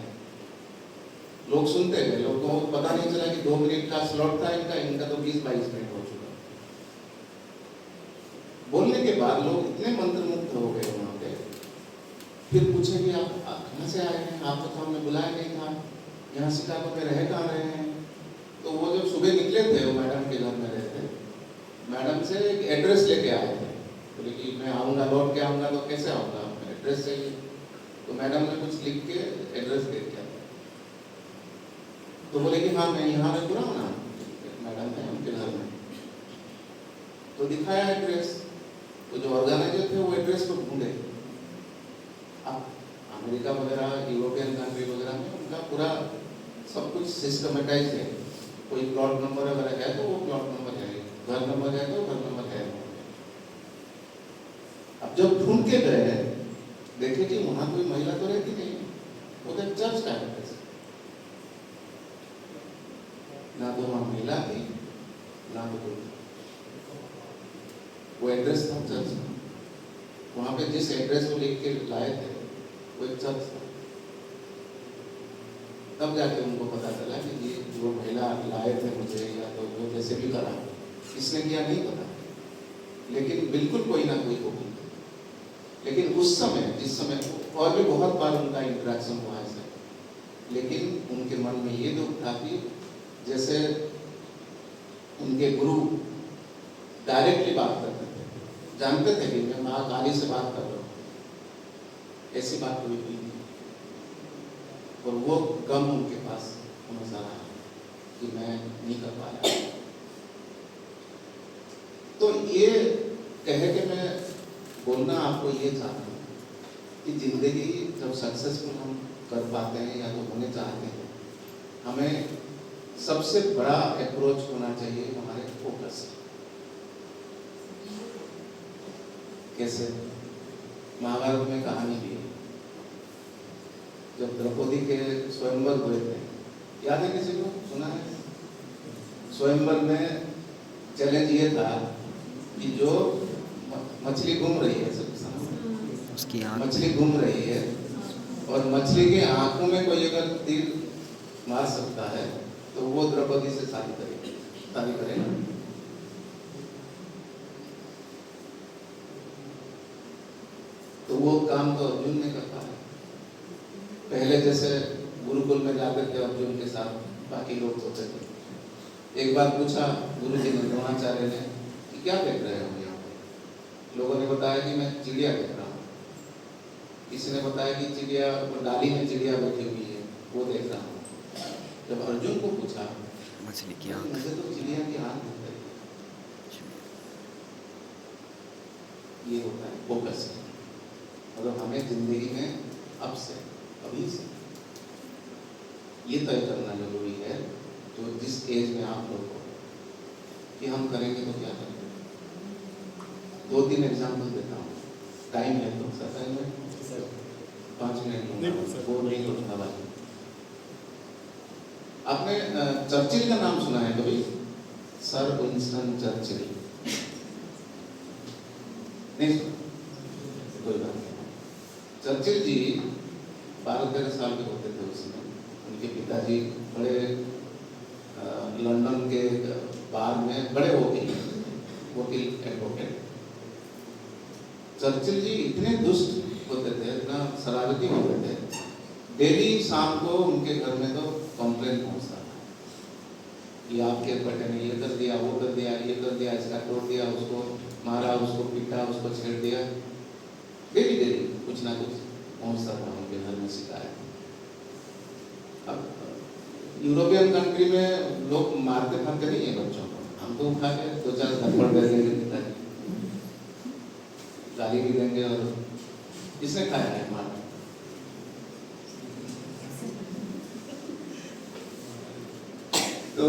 लोग सुनते गए, लोगों को पता नहीं चला कि 2 मिनट का स्लॉट था इनका तो 20-22 मिनट हो चुका। बोलने के बाद लोग इतने मंत्रमुग्ध हो गए वहाँ पे। फिर पूछे कि आप कहाँ से आए हैं? आपको तो हमने बुलाया नहीं था, यहाँ शिकागो में रह कहाँ रहे हैं? तो वो जब सुबह निकले थे, वो मैडम के घर में रहे थे, मैडम से एक एड्रेस लेके आए थे। बोले कि मैं आऊँगा, लौट के आऊँगा, तो कैसे आऊँगा, एड्रेस चाहिए। तो मैडम ने कुछ लिख के एड्रेस दे दिया। तो बोले कि हाँ, मैं यहाँ पे पूरा हूँ ना, मैडम है उनके घर में। तो दिखाया एड्रेस, तो जो ऑर्गेनाइजर थे वो एड्रेस को ढूंढे। अब अमेरिका वगैरह, यूरोपियन कंट्री वगैरह में उनका पूरा सब कुछ सिस्टमेटाइज है। कोई प्लॉट नंबर अगर है तो वो प्लॉट नंबर है, घर नंबर है तो घर नंबर है। अब जब ढूंढ के गए, देखे कि वहां कोई महिला तो रहती नहीं, वो तो चर्च का एड्रेस, ना तो वहां महिला थी ना तो कोई, वो एड्रेस था चर्च का। वहां पे जिस एड्रेस को लिख के लाए थे वो एक चर्च था। तब जाके उनको पता चला कि ये जो महिला लाए थे मुझे, या तो वो जैसे भी करा, इसने किया नहीं पता, लेकिन बिल्कुल कोई ना कोई होगी। लेकिन उस समय, जिस समय, और भी बहुत बार उनका इंटरेक्शन हुआ है सर, लेकिन उनके मन में ये दुख था कि जैसे उनके गुरु डायरेक्टली बात करते थे, जानते थे कि मैं माँ काली से बात कर रहा हूँ, ऐसी बात कभी हुई नहीं। और वो गम उनके पास हमेशा रहा कि मैं नहीं कर पाया। तो ये कह के मैं बोलना आपको ये चाहता हूँ कि जिंदगी जब सक्सेसफुल हम कर पाते हैं या तो होने चाहते हैं, हमें सबसे बड़ा अप्रोच होना चाहिए हमारे फोकस। कैसे? महाभारत में कहानी भी है, जब द्रौपदी के स्वयंवर हुए थे, याद है किसी को? सुना है? स्वयंवर में चैलेंज ये था कि जो मछली घूम रही है, उसकी मछली घूम रही है और मछली के आंखों में कोई अगर तीर मार सकता है तो वो द्रौपदी से शादी करेगा। तो वो काम तो अर्जुन ने कर पाया। पहले जैसे गुरुकुल में जाकर के अर्जुन के साथ बाकी लोग सोते थे। एक बार पूछा गुरु जी ने, द्रोणाचार्य ने, कि क्या देख रहे हो यहाँ पे? लोगों ने बताया कि मैं चिड़िया देख रहा हूँ। किसी ने बताया कि चिड़िया, डाली में चिड़िया बैठी हुई है, वो देख रहा हूँ। जब अर्जुन को पूछा, मछली की आँख, मुझे तो चिड़िया की आँख दिख रही है। ये होता है फोकस। मतलब हमें जिंदगी में अब से, अभी से ये तय करना जरूरी है, जो जिस एज में आप लोग हो, कि हम करेंगे तो क्या करेंगे। 2-3 एग्जाम्पल देता हूँ, टाइम है तो सर, टाइम है 5 मिनट, वो नहीं होता भाई। आपने चर्चिल का नाम सुना है कभी? Sir Winston Churchill? नहीं सुना? कोई बात नहीं। चर्चिल जी 12-13 साल के होते थे उस समय। उनके पिताजी बड़े लंदन के बार में बड़े वकील एडवोकेट। चर्चिल जी इतने दुष्ट होते थे, इतना शरारती होते थे, डेली शाम को उनके घर में तो कंप्लेंट पहुंचता था कि आपके बेटे ने ये कर दिया, वो कर दिया, ये कर दिया, इसका तोड़ दिया, उसको मारा, उसको पीटा, उसको छेड़ दिया। डेली कुछ ना कुछ पहुंचता था उनके घर में शिकायत। अब यूरोपियन कंट्री में लोग मारते फारते नहीं है बच्चों को, हम तो उठा के 2-4 थप्पड़ दे देंगे, पिताजी गाली भी देंगे, और किसने खाया है मार? तो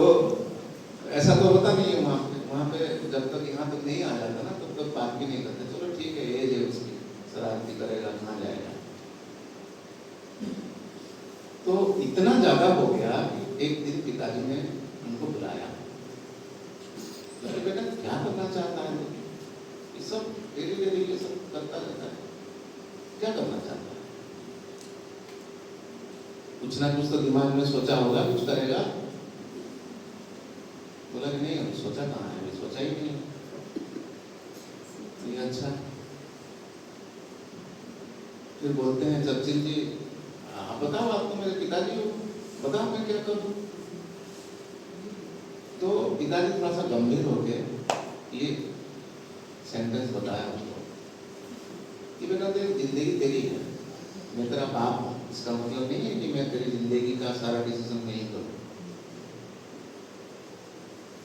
ऐसा तो होता नहीं है वहाँ पे जब तक यहाँ तक नहीं आ जाता ना, तब तक बात भी नहीं करते। चलो ठीक है, एज है उसकी, शरारती करेगा, कहाँ जाएगा। तो इतना ज्यादा हो गया कि एक दिन पिताजी ने उनको बुलाया, बेटा क्या करना चाहता है? ये सब डेली ये सब करता रहता है, क्या करना चाहता है? कुछ ना कुछ तो दिमाग में सोचा होगा, कुछ करेगा। बोला कि नहीं, सोचा कहाँ है, अभी सोचा ही नहीं। ये अच्छा। फिर बोलते हैं चर्चिल जी, आप बताओ, आप तो मेरे पिताजी हो, बताओ मैं क्या करूं। तो पिताजी थोड़ा सा गंभीर हो गए, ये सेंटेंस बताया उनको कि बेटा तेरी जिंदगी तेरी है, मैं तेरा बाप हूं। इसका मतलब नहीं है कि मैं तेरी जिंदगी का सारा डिसीजन नहीं करूं।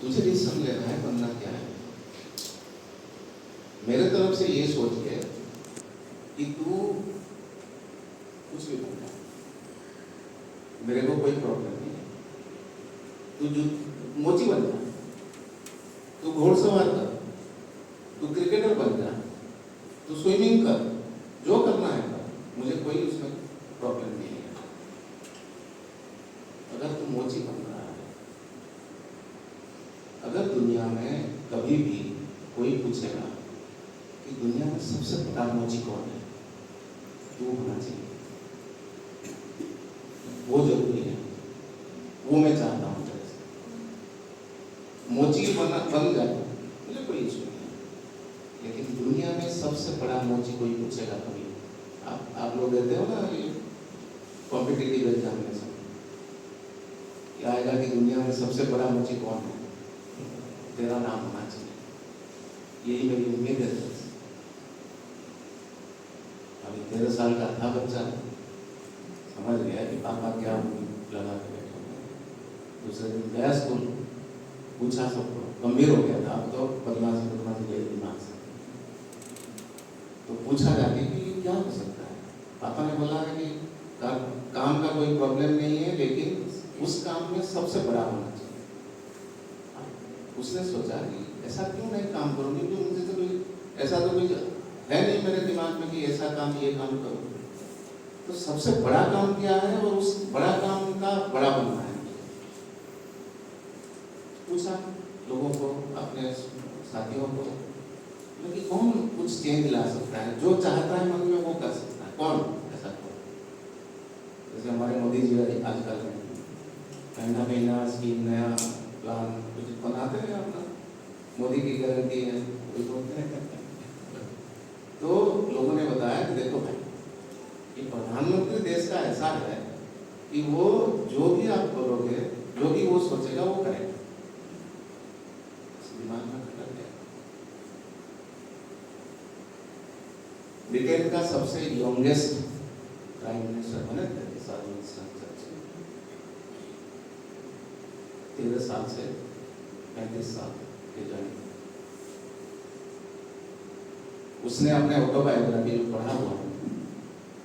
तुझे डिसीजन लेना है, बनना क्या है। मेरे तरफ से ये सोच के कि तू कुछ भी बनना, मेरे को कोई प्रॉब्लम नहीं है। तू जो मोची बन जा, तू घोड़सवार कर, तू क्रिकेटर बन जा, तू स्विमिंग कर, जो करना है कर, मुझे कोई उसमें प्रॉब्लम नहीं है। अगर तू मोची बन रहा है, अगर दुनिया में कभी भी कोई पूछेगा कि दुनिया में सबसे बड़ा मोची कौन है, तू होना चाहिए। वो जरूरी है, वो मैं चाहता हूँ। मोची बन जाए मुझे कोई इशू नहीं है, लेकिन दुनिया में सबसे बड़ा मोची कोई पूछेगा कभी, आप लोग देते हो ना ये कॉम्पिटिटिव एग्जामिनेशन, क्या आएगा कि दुनिया में सबसे बड़ा मोची कौन है, तेरा नाम होना चाहिए, यही मेरी उम्मीद है। अभी 13 साल का था बच्चा, समझ गया कि पापा क्या लगा के बैठे हुए हैं। दूसरे दिन गया स्कूल, पूछा सबको, गंभीर हो गया था, अब तो बदमाश गए दिमाग से। तो पूछा जाके कि ये क्या हो सकता है, पापा ने बोला है कि काम का कोई प्रॉब्लम नहीं है, लेकिन उस काम में सबसे बड़ा होना चाहिए। उसने सोचा कि ऐसा क्यों नहीं काम करूँगी, क्यों मुझे तो कोई ऐसा तो कोई है नहीं मेरे दिमाग में कि ऐसा काम ये काम करूँ। तो सबसे बड़ा काम क्या है और उस बड़ा काम का बड़ा बनना है। पूछा लोगों को, अपने साथियों को, कि कौन कुछ चेंज ला सकता है, जो चाहता है मन में वो कर सकता है, कौन ऐसा कौन। जैसे हमारे मोदी जी आजकल महीना स्कीम नया प्लान कुछ बनाते हैं, अपना मोदी की गारंटी है कोई बोलते हैं। तो लोगों ने बताया कि देखो भाई, कि प्रधानमंत्री देश का ऐसा है कि वो जो भी आप बोलोगे, जो भी वो सोचेगा वो करेगा। दिमाग में खटक गया। ब्रिटेन का सबसे यंगेस्ट प्राइम मिनिस्टर बने थे 13 साल से 35 साल के जर्नी। उसने अपने ऑटोबायोग्राफी जो पढ़ा हुआ है,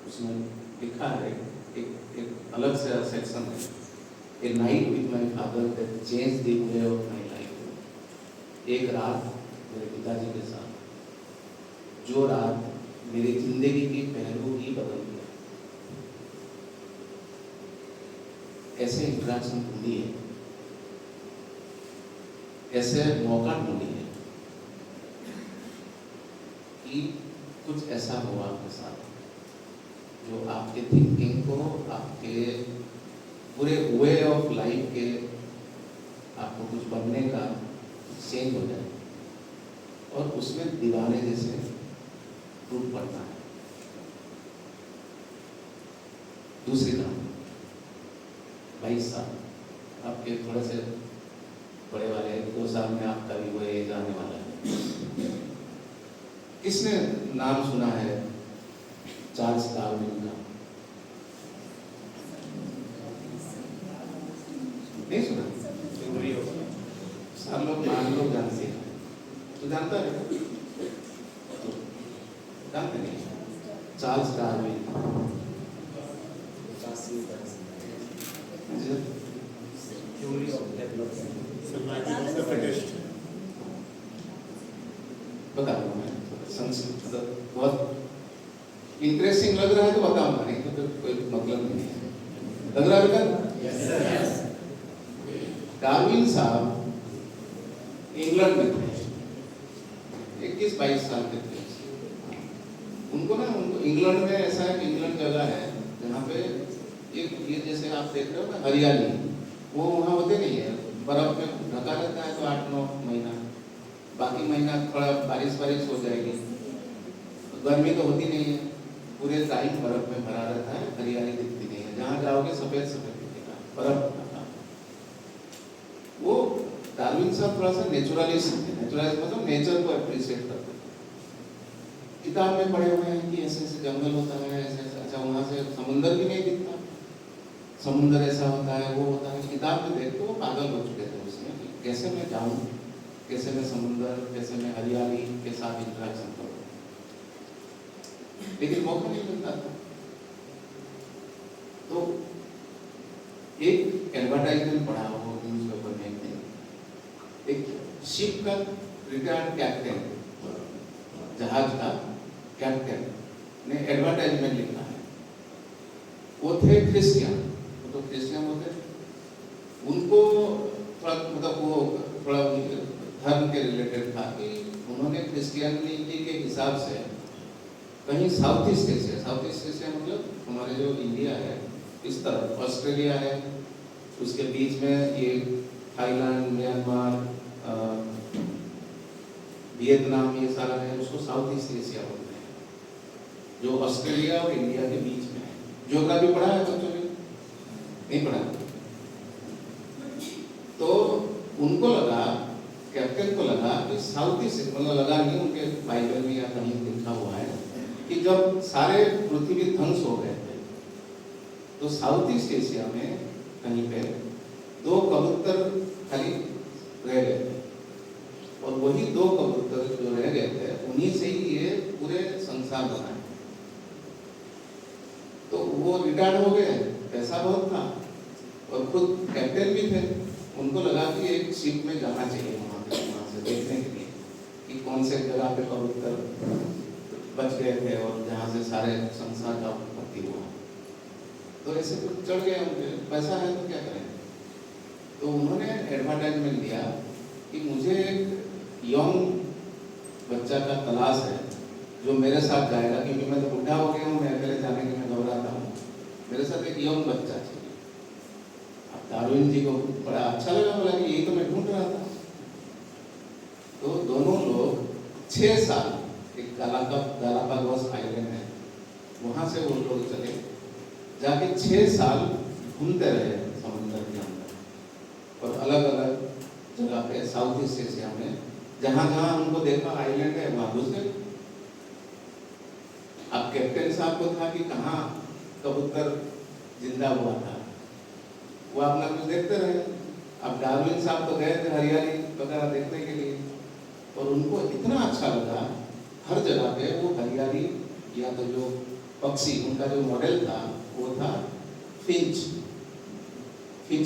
उसमें लिखा है, एक अलग से सेक्शन है, a night with my father that change the way of my life. एक रात मेरे पिताजी के साथ, जो रात मेरी जिंदगी की पहलू ही बदल दिया। ऐसे इंटरेक्शन ढूंढी है, ऐसे मौका ढूंढी है कि कुछ ऐसा हो आपके साथ जो आपके थिंकिंग को, आपके पूरे वे ऑफ लाइफ के, आपको कुछ बनने का चेंज हो जाए और उसमें दीवाने जैसे टूट पड़ता है। दूसरी काम 22 साल, आपके थोड़े से बड़े वाले 2 साल में आपका भी वो एज आने वाला है। किसने नाम सुना है चार्ल्स डार्विन का? नहीं सुना? सब लोग मान लोग जानते हैं, तो जानता है? जानते नहीं? Charles Darwin Theory of development. बताऊंगा मैं संस्कृत, बहुत इंटरेस्टिंग लग रहा है तो बताऊंगा, नहीं तो कोई मतलब नहीं है। लग रहा है बेटा? डार्विन साहब इंग्लैंड में थे, 21-22 साल के थे। उनको इंग्लैंड में ऐसा है कि इंग्लैंड जगह है जहाँ पे एक ये जैसे आप देख रहे हो ना हरियाली, वो वहाँ होते नहीं है, बर्फ में ढका रहता है तो 8-9 महीना, बाकी महीना थोड़ा बारिश हो जाएगी, गर्मी तो होती नहीं है, पूरे टाइम बर्फ में भरा रहता है, हरियाली दिखती नहीं है, जहाँ जाओगे सफेद दिखेगा, बर्फ ढका। वो डार्विन साहब थोड़ा सा नेचुरलिस्ट थे, नेचुरलिस्ट मतलब नेचर को अप्रिशिएट करते थे। किताब में पढ़े हुए हैं कि ऐसे ऐसे जंगल होता है, ऐसे ऐसे, अच्छा वहाँ से समुंदर भी नहीं दिखता, समुंदर ऐसा होता है, वो होता है, किताब में देख तो वो पागल हो चुके थे उसमें, कैसे मैं जाऊँ, कैसे मैं समुंदर, कैसे मैं हरियाली के साथ इंटरेक्शन करूँ, लेकिन मौका नहीं मिलता था। तो एक एडवर्टाइजमेंट पढ़ा हो न्यूज़पेपर में, एक शिप का रिटायर्ड कैप्टन, जहाज का कैप्टन ने एडवर्टाइजमेंट लिखा है। वो थे क्रिश्चियन, वो तो क्रिश्चियन होते, उनको थोड़ा मतलब वो थोड़ा धर्म के रिलेटेड था कि उन्होंने क्रिश्चियनिटी के हिसाब से कहीं साउथ ईस्ट एशिया मतलब हमारे जो इंडिया है इस तरफ, ऑस्ट्रेलिया है, उसके बीच में ये थाईलैंड, म्यांमार, वियतनाम, ये सारा है, उसको साउथ ईस्ट एशिया बोलते हैं, जो ऑस्ट्रेलिया और इंडिया के बीच में है। ज्योग्राफी पढ़ा है बच्चों ने? नहीं पढ़ा? तो उनको लगा, कैप्टन को लगा कि साउथ ईस्ट, मतलब लगा नहीं, उनके बाइबल में या कहीं लिखा हुआ है कि जब सारे पृथ्वी ध्वंस हो गए थे तो साउथ ईस्ट एशिया में कहीं पे 2 कबूतर खाली रह गए थे, और वही 2 कबूतर जो रह गए थे उन्हीं से ही ये पूरे संसार बना है। तो वो रिटायर्ड हो गए, पैसा बहुत था और खुद कैप्टन भी थे। उनको लगा कि एक शिप में जाना चाहिए वहाँ से देखने के लिए कि कौन से जगह पे कबूतर बच गए थे और जहाँ से सारे संसार का उत्पत्ति हुआ। तो ऐसे कुछ चढ़ गए, उनके पैसा है तो क्या करें। तो उन्होंने एडवर्टाइजमेंट दिया कि मुझे एक यंग बच्चा का तलाश है जो मेरे साथ जाएगा, क्योंकि मैं तो बुढ़ा हो गया हूँ, मैं अकेले जाने के मैं घबराता हूँ, मेरे साथ एक यंग बच्चा चाहिए। अब डार्विन जी को बड़ा अच्छा लगा, बोला कि यही तो मैं ढूंढ रहा था। तो दोनों लोग 6 साल, एक गालापागोस आइलैंड है, वहां से वो लोग चले, जाके 6 साल घूमते रहे समुद्र के अंदर और अलग अलग जगह पे साउथ ईस्ट एशिया में जहां जहां उनको देखा आइलैंड है वहां घुस गए। अब कैप्टन साहब को था कि कहाँ कबूतर जिंदा हुआ था, वो अपना कुछ देखते रहे। अब डार्विन साहब तो गए थे हरियाली वगैरह देखने के लिए, और उनको इतना अच्छा लगा, हर जगह पे वो हरियाली, या तो जो पक्षी उनका जो मॉडल था वो था फिंच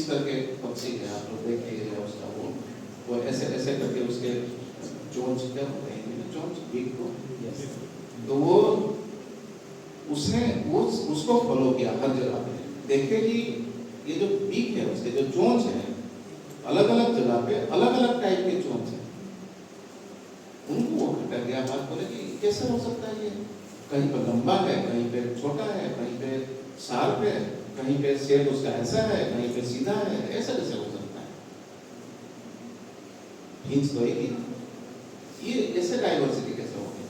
करके पक्षी है, आप लोग देख लीजिएगा उसका, वो ऐसे ऐसे करके उसके चोंच क्या होते हैं, चोंच बीक को, तो वो उसने उसको फॉलो किया हर जगह पे, देखे कि ये जो बीक है उसके जो चोंच है अलग अलग जगह पे अलग अलग टाइप के चोंच है। उनको वो खटक गया, बात बोले कि कैसे हो सकता है, ये कहीं पर लंबा है, कहीं पे छोटा है, कहीं पे शार्प है, कहीं पे शेप उसका ऐसा है, कहीं पे सीधा है, ऐसा कैसे हो सकता है। हिंस तो ये ऐसे डाइवर्सिटी कैसे हो गई।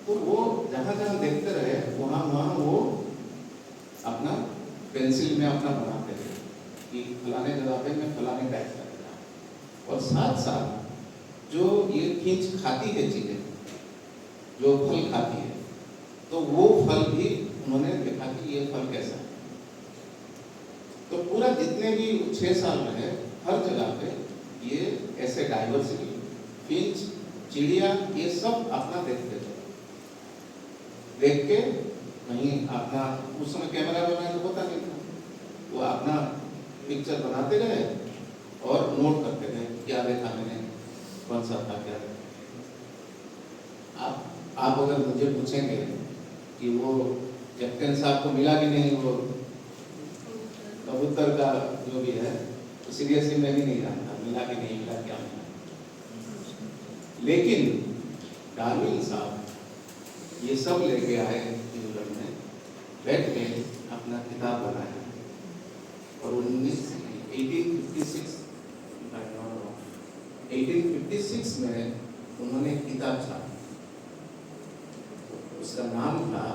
तो वो जहां जहां देखते रहे वहां वहां वो अपना पेंसिल में अपना बनाते थे कि फलाने जगह पे मैं फलाने टाइप का रहा। और साथ साथ जो ये खींच खाती है चीजें, जो फल खाती है, तो वो फल भी उन्होंने देखा कि ये फल कैसा है। तो पूरा जितने भी 6 साल रहे हर जगह पे ये ऐसे डाइवर्सिटी, फिंच, चिड़िया, ये सब अपना देखते थे। देख के कहीं अपना, उस समय कैमरा वगैरह तो पता नहीं था, वो अपना पिक्चर बनाते गए और नोट करते गए क्या देखा मैंने, कौन सा था क्या। आप अगर मुझे पूछेंगे कि वो कैप्टन साहब को मिला कि नहीं वो कबूतर का जो भी है, तो सीरियसली मैं भी नहीं जानता मिला कि नहीं मिला, क्या मिला। लेकिन डार्विन साहब ये सब लेके आए इंग्लैंड में, बैठ के अपना किताब बनाया और 1856 में उन्होंने किताब छापी। उसका नाम था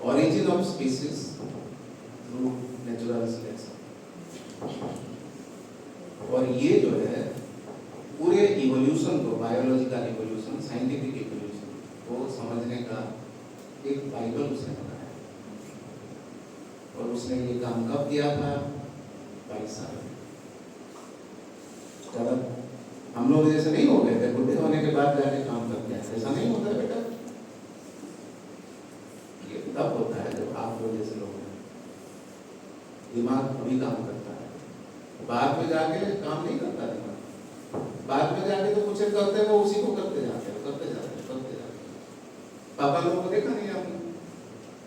origin of species through natural selection. और ये जो है पूरे इवोल्यूशन को, बायोलॉजिकल इवोल्यूशन, साइंटिफिक इवोल्यूशन को समझने का एक बाइबल उसने बनाया। और उसने ये काम कब किया था? 22 साल। हम लोग जैसे नहीं हो गए थे, बुढ़े होने के बाद जाके काम करते हैं, ऐसा नहीं होता बेटा। ये तब होता है जब आप लोग जैसे लोग हैं, दिमाग अभी काम करता है, बाद में जाके काम नहीं करता दिमाग। बाद में जाके तो कुछ करते हैं वो उसी को करते जाते हैं। पापा लोगों को देखा नहीं आपने,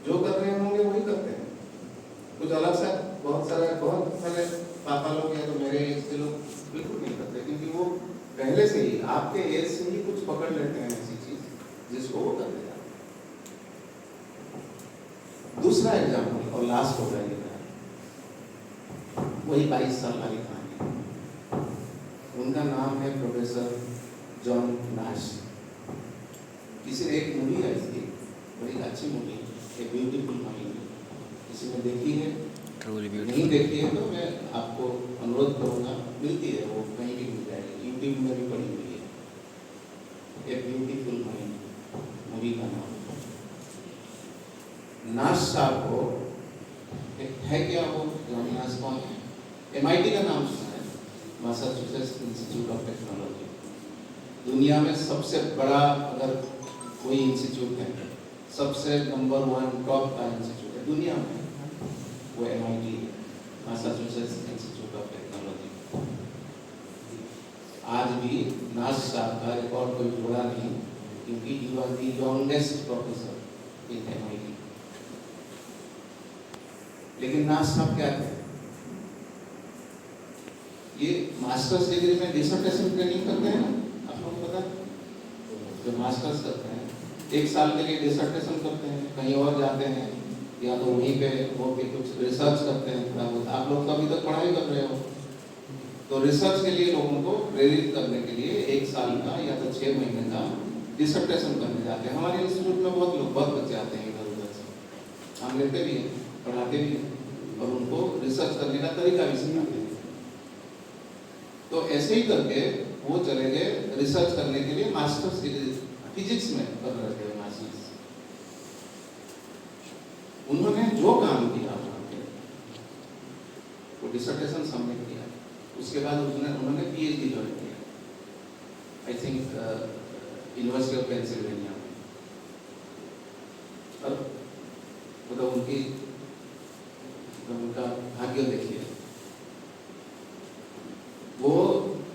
जो कर रहे होंगे वही करते हैं। कुछ अलग सा बहुत सारे पापा लोग या तो मेरे एज के लोग बिल्कुल नहीं करते, क्योंकि वो पहले से ही आपके एज से ही कुछ पकड़ लेते हैं ऐसी चीज जिसको वो करते जाते हैं। दूसरा एग्जाम्पल और लास्ट होगा ये, वही 22 साल वाली कहानी। उनका नाम है प्रोफेसर जॉन नाश, किसी ने एक मूवी आई थी, बड़ी अच्छी मूवी, ए ब्यूटीफुल माइंड, किसी ने देखी है? ट्रूली नहीं ब्यूटीफुल। देखी है तो मैं आपको अनुरोध करूँगा, मिलती है वो, कहीं भी मिल जाएगी, यूट्यूब में भी पड़ी हुई है। ए ब्यूटीफुल माइंड मूवी का नाम। नाश साहब को है क्या, वो जॉन नाश कौन है? MIT का नाम सुना है, मैसाचुसेट्स इंस्टीट्यूट ऑफ टेक्नोलॉजी। दुनिया में सबसे बड़ा अगर कोई इंस्टीट्यूट है, सबसे नंबर 1 टॉप का इंस्टीट्यूट है दुनिया में, वो MIT है, मैसाचुसेट्स इंस्टीट्यूट ऑफ टेक्नोलॉजी। आज भी नाश साहब का रिकॉर्ड कोई जोड़ा नहीं, क्योंकि he was the youngest professor in MIT। लेकिन नाश साहब क्या थे? ये मास्टर्स डिग्री में डिसर्टेशन ट्रेनिंग करते हैं ना, आप लोगों को पता है? जो मास्टर्स करते हैं 1 साल के लिए डिसर्टेशन करते हैं, कहीं और जाते हैं, या तो वहीं पे वो भी कुछ रिसर्च करते हैं थोड़ा बहुत। आप लोग तो अभी तक पढ़ाई कर रहे हो, तो रिसर्च के लिए लोगों को प्रेरित करने के लिए 1 साल का या तो 6 महीने का डिसर्टेशन करने जाते हैं। हमारे इंस्टीट्यूट में बहुत बच्चे आते हैं इधर उधर से, हम लेते भी हैं, पढ़ाते भी हैं, और उनको रिसर्च करने का तरीका भी सिखाते हैं। तो ऐसे ही करके वो चले गए रिसर्च करने के लिए, मास्टर्स फिजिक्स में कर रहे थे मास्टर्स। उन्होंने जो काम किया वो डिसर्टेशन सबमिट किया, उसके बाद उन्होंने PhD ज्वाइन किया, I think university of Pennsylvania में। और मतलब उनका भाग्य देखिए, वो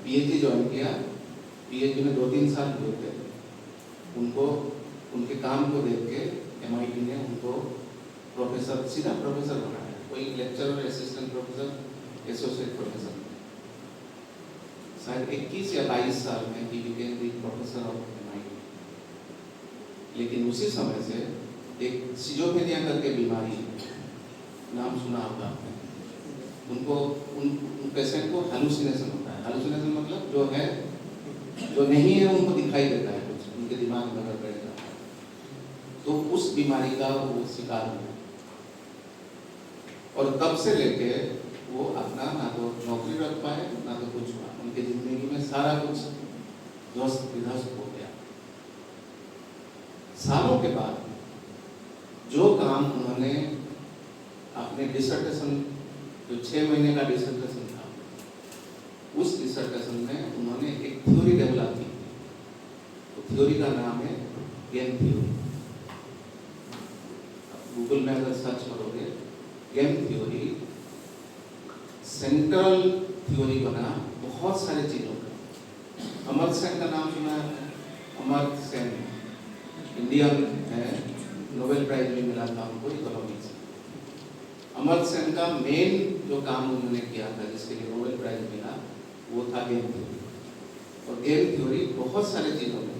PhD ज्वाइन किया, PhD में 2-3 साल हुए थे, उनको उनके काम को देख के MIT ने उनको प्रोफेसर, सीधा प्रोफेसर बनाया, कोई lecturer, assistant professor, associate professor. शायद 21 या 22 साल में he became the professor of MIT। लेकिन उसी समय से एक सिजोफ्रेनिया करके बीमारी, नाम सुना होगा आपने, उनको उन पेशेंट को हालुसिनेशन होता है। हालुसिनेशन मतलब जो नहीं है उनको दिखाई देता है, कुछ उनके दिमाग में गड़बड़ जाता है, तो उस बीमारी का वो शिकार हुआ। और तब से लेके वो अपना ना तो नौकरी रख पाए, ना तो कुछ हुआ, उनकी जिंदगी में सारा कुछ ध्वस्त विध्वस्त हो गया। सालों के बाद जो काम उन्होंने अपने डिसर्टेशन, जो 6 महीने का डिसर्टेशन था, उस डिसर्टेशन में उन्होंने एक थ्योरी डेवलप की। तो थ्योरी का नाम है गेम थ्योरी। गूगल में अगर सर्च करोगे गेम थ्योरी, सेंट्रल थ्योरी बना बहुत सारे चीजों का। अमर्त्य सेन का नाम सुना है? अमर्त्य सेन इंडियन है, नोबेल प्राइज भी मिला था उनको इकोनॉमिक्स। अमर्त्य सेन का मेन जो काम उन्होंने किया था, जिसके लिए नोबेल प्राइज मिला, वो था गेम थ्योरी। और गेम थ्योरी बहुत सारे चीजों में,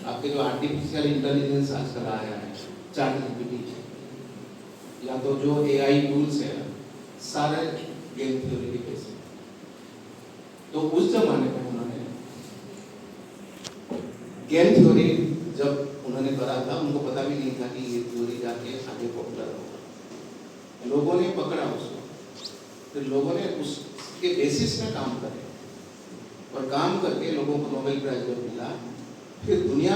आपके जो आर्टिफिशियल इंटेलिजेंस आजकल आया है, ChatGPT या तो जो AI टूल्स है, सारे गेम थ्योरी के बेस पे। तो उस जमाने में उन्होंने गेम थ्योरी जब उन्होंने करा था, उनको पता भी नहीं था कि ये थ्योरी जाके आगे पॉपुलर होगा। लोगों ने पकड़ा उसको, फिर लोगों ने उसके बेसिस में काम करे, और काम करके लोगों को नोबेल प्राइज जब मिला, फिर दुनिया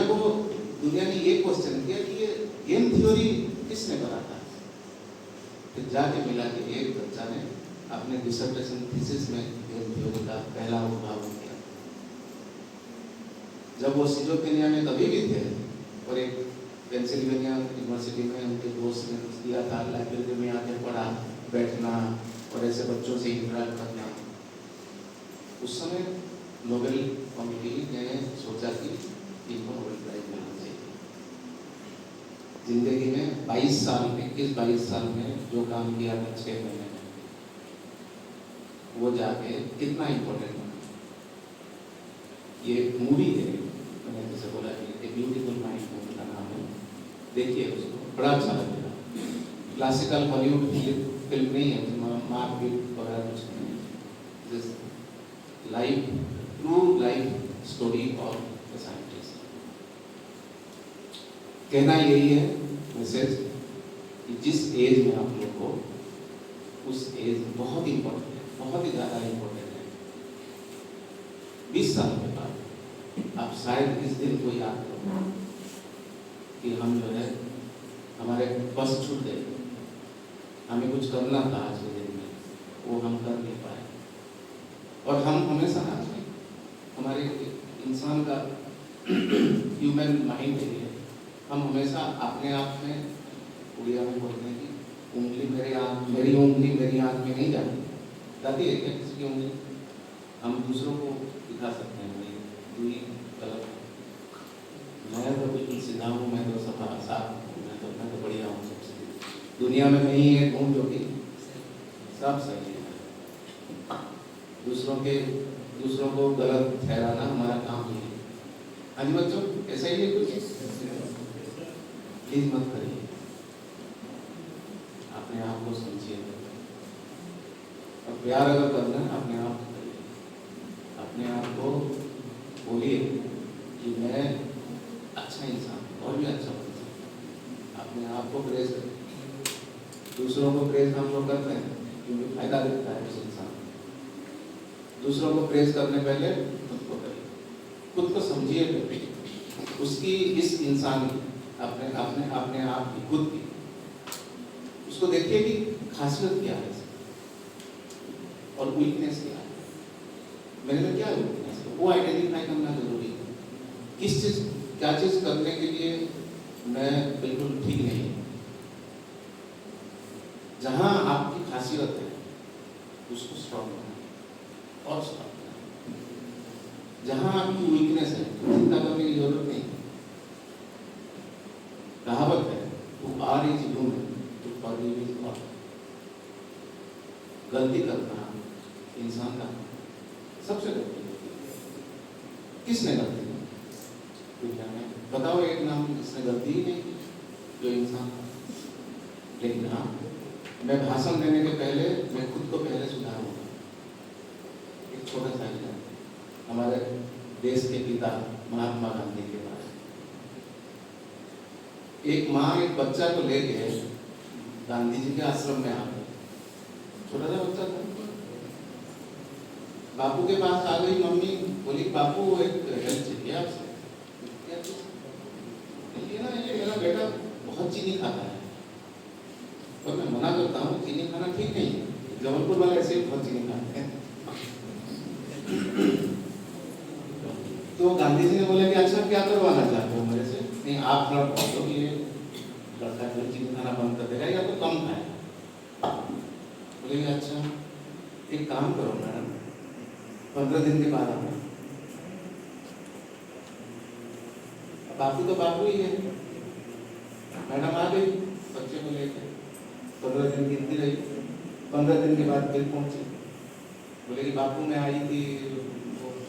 ने ये क्वेश्चन किया कि ये गेम थ्योरी किसने करा था। फिर जाके मिला कि एक बच्चा ने अपने डिसर्टेशन थीसिस में गेम थ्योरी का पहला उद्भावन किया। जब वो सिजोफ्रेनिया में तभी भी थे, और एक पेंसिल्वेनिया यूनिवर्सिटी में उनके दोस्त ने दिया था, लाइब्रेरी में आके पढ़ा, बैठना और ऐसे बच्चों से इंटरेक्ट करना। उस समय नोबेल कमेटी ने सोचा कि इनको नोबेल प्राइज मिलना चाहिए। जिंदगी में 21-22 साल में जो काम किया था 6 महीने में, वो जाके कितना इम्पोर्टेंट बना। ये मूवी है, मैंने जैसे बोला कि ए ब्यूटीफुल माइंड मूवी का नाम है, देखिए उसको, बड़ा अच्छा लगेगा। क्लासिकल हॉलीवुड फिल्म नहीं है, उसमें मारपीट वगैरह कुछ नहीं है। Life, true life story of के साइंटिस्ट। कहना यही है मैसेज कि जिस एज में आप लोग हो उस एज बहुत इम्पोर्टेंट है, बहुत ही ज़्यादा इम्पोर्टेंट है। 20 साल के बाद आप शायद इस दिन को याद करो कि हम जो है हमारे बस छूट गए, हमें कुछ करना था आज के दिन में, वो हम कर नहीं पाए। और हम हमेशा हमारे इंसान का ह्यूमन माइंड है, हम हमेशा अपने आप में उड़िया में बोलते हैं कि उंगली मेरी उंगली मेरी आँख में नहीं जाती है क्या किसी की उंगली? हम दूसरों को दिखा सकते हैं भाई तू ही गलत है, मैं तो बिल्कुल सीधा हूँ, मैं तो सफा साफ हूँ, मैं तो बढ़िया हूँ सबसे, दुनिया में नहीं है हूँ जो कि सब सही है। दूसरों को गलत ठहराना हमारा काम नहीं है। हाँ जी बच्चों, ऐसा ही है कुछ? प्लीज मत करिए, अपने आप को समझिए और प्यार अगर करना है अपने आप को करिए, अपने आप को बोलिए कि मैं अच्छा इंसान और भी अच्छा बन सकता, अपने आप को प्रेज करिए। दूसरों को प्रेज हम लोग करते हैं क्योंकि फायदा देता है उस इंसान। दूसरों को प्रेज करने पहले खुद को करिए, खुद को समझिए पहले, उसकी इस इंसान की अपने आप की खुद की उसको देखिए कि खासियत क्या है और वीकनेस क्या है, मेरे में क्या वीकनेस है, वो आइडेंटिफाई करना जरूरी है। किस चीज क्या चीज करने के लिए मैं बिल्कुल ठीक नहीं हूँ, जहां आपकी खासियत है उसको स्ट्रॉन्ग करना और स्ट्रॉन्ग करना। जहां आपकी वीकनेस है चिंता करने की जरूरत नहीं। कहावत है to err is human to forgive is God. गलती करना इंसान का सबसे गलती होती है। किसने गलती की दुनिया में? बताओ एक नाम जिसने गलती ही नहीं की, जो इंसान था। लेकिन हाँ, मैं भाषण देने के पहले मैं खुद को पहले सुधारूंगा। एक छोटा सा एग्जाम्पल हमारे देश के पिता महात्मा गांधी के बारे में। एक माँ एक बच्चा को लेके गांधी जी के आश्रम में आ गई, छोटा सा बच्चा था। बापू के पास आ गई मम्मी, बोली बापू एक हेल्प चाहिए आपसे। ना ये मेरा बेटा बहुत चीनी खाता है और मैं मना करता हूँ, चीनी खाना ठीक नहीं है, जबलपुर वाले ऐसे बहुत चीनी खाते हैं। तो गांधी जी ने बोला कि अच्छा क्या करवाना चाहते हो मेरे से? नहीं आप थोड़ा बहुत हो, ये लड़का जो चीनी खाना बंद कर देगा या तो कम खाएगा। बोले अच्छा एक काम करो मैडम, 15 दिन के बाद आना। बापू तो बापू ही है। मैडम आ गई बच्चे को लेकर, 15 दिन गिनती रही। 15 दिन के बाद फिर पहुंची, बोले कि बापू मैं आई थी,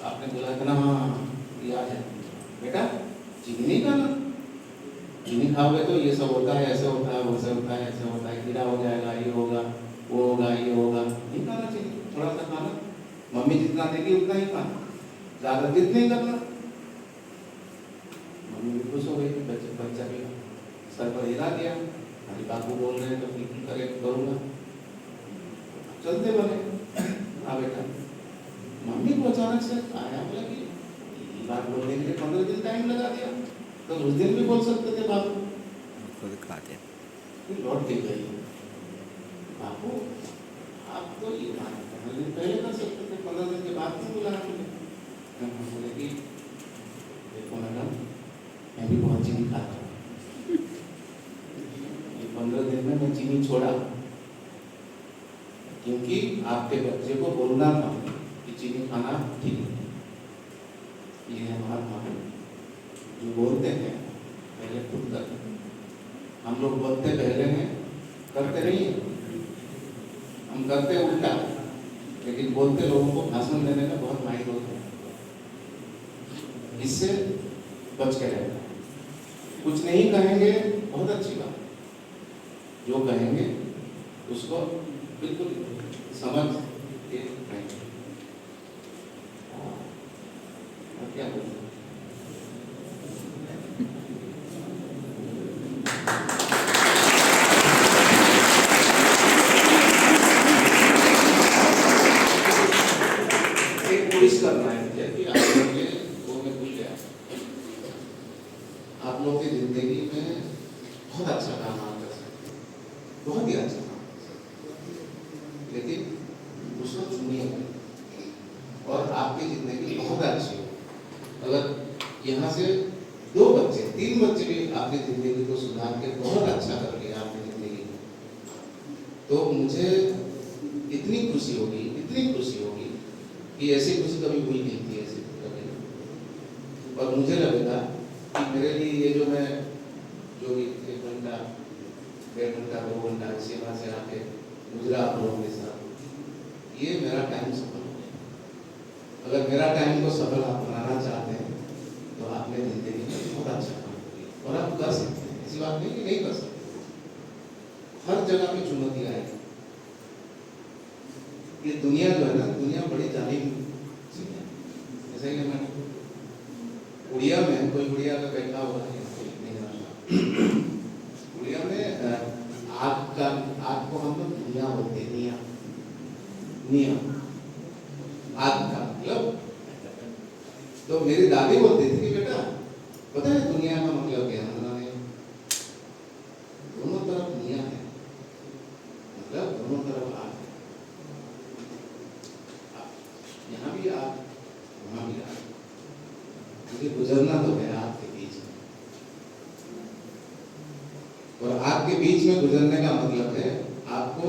आपने बोला था ना हाँ ये आ जाए। बेटा चीनी नहीं खाना, चीनी खाओगे तो ये सब होता है, ऐसे होता है, वैसे होता है, ऐसे होता है, कीड़ा हो जाएगा, ये होगा, वो होगा, ये होगा। नहीं खाना चाहिए, थोड़ा सा खाना, मम्मी जितना देगी उतना ही खाना, ज्यादा जिद नहीं करना। मम्मी भी खुश हो गई, बच्चा भी सर पर हिला दिया, अरे बापू बोल रहे हैं तो बिल्कुल करूँगा। चलते बने। हाँ बेटा, मम्मी को अचानक से आया, बोला कि बात बोलने के लिए 15 दिन टाइम लगा दिया, तो उस दिन भी बोल सकते थे बापू। खुद खाते हैं। लौट के गई, बापू आप तो ये 15 दिन पहले कर सकते थे, 15 दिन के बाद क्यों बुलाया मुझे? बोले कि देखो मैडम मैं भी बहुत चीनी खाता हूँ, ये 15 दिन में मैं चीनी छोड़ा क्योंकि आपके बच्चे को बोलना था कि चीनी खाना ठीक है। ये है महात्मा जो बोलते हैं पहले खुद करते हैं। हम लोग बोलते पहले हैं, करते नहीं है। हम करते उल्टा, लेकिन बोलते लोगों को भाषण देने में बहुत माहिर होते हैं। इससे बच के रहना है। कुछ नहीं कहेंगे बहुत अच्छी बात, जो कहेंगे उसको बिल्कुल समझ के कहेंगे। और क्या बोलते हैं? आप लोग की जिंदगी में बहुत अच्छा काम आप कर सकते हैं, बहुत ही अच्छा काम कर सकते हैं, लेकिन उसको चुनिए और आपकी जिंदगी बहुत अच्छी हो। अगर यहाँ से 2 बच्चे 3 बच्चे भी आपकी जिंदगी को सुधार के बहुत अच्छा कर लिया आपकी जिंदगी में, तो मुझे इतनी खुशी होगी कि ऐसी खुशी कभी हुई नहीं थी, ऐसी कभी। और मुझे लगेगा कि मेरे लिए ये जो मैं जो भी 1 घंटा 1.5 घंटा 2 घंटा सेवा से आके गुजरा आप लोगों के साथ, ये मेरा टाइम सफल हो गया। अगर मेरा टाइम को सफल आप बनाना चाहते हैं तो आपने जिंदगी में बहुत अच्छा काम किया और आप कर सकते हैं, ऐसी बात नहीं कि नहीं कर सकते। हर जगह पे चुनौती आएगी। ये दुनिया जो है ना, दुनिया बड़ी जालिम सी है। जैसे कि मैं उड़िया में कोई उड़िया का बैठा हुआ है, नहीं जानता। उड़िया में आग को हम लोग निया बोलते हैं, निया आग का मतलब। तो मेरी दादी बोलती थी कि बेटा पता है दुनिया का मतलब क्या है? दोनों तरफ निया है, मतलब दोनों तरफ आग है। यहाँ भी आग, वहाँ भी आग, क्योंकि गुजरना तो है आग के बीच में। और आग के बीच में गुजरने का मतलब है आपको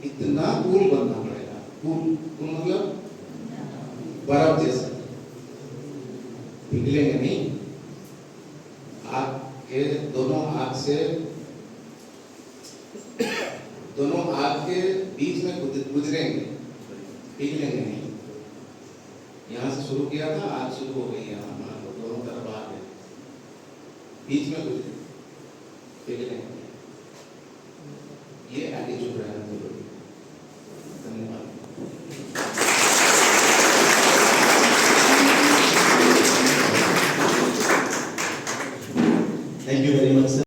इतना कूल बनना पड़ेगा। कूल मतलब बर्फ जैसा, पिघलेंगे नहीं। आग के दोनों आग के बीच में गुजरेंगे, पिघलेंगे नहीं। यहाँ से शुरू किया था, आग शुरू हो गई है, दोनों तरफ आग है, बीच में गुजरे, पिघलेंगे। ये एटीट्यूड रहना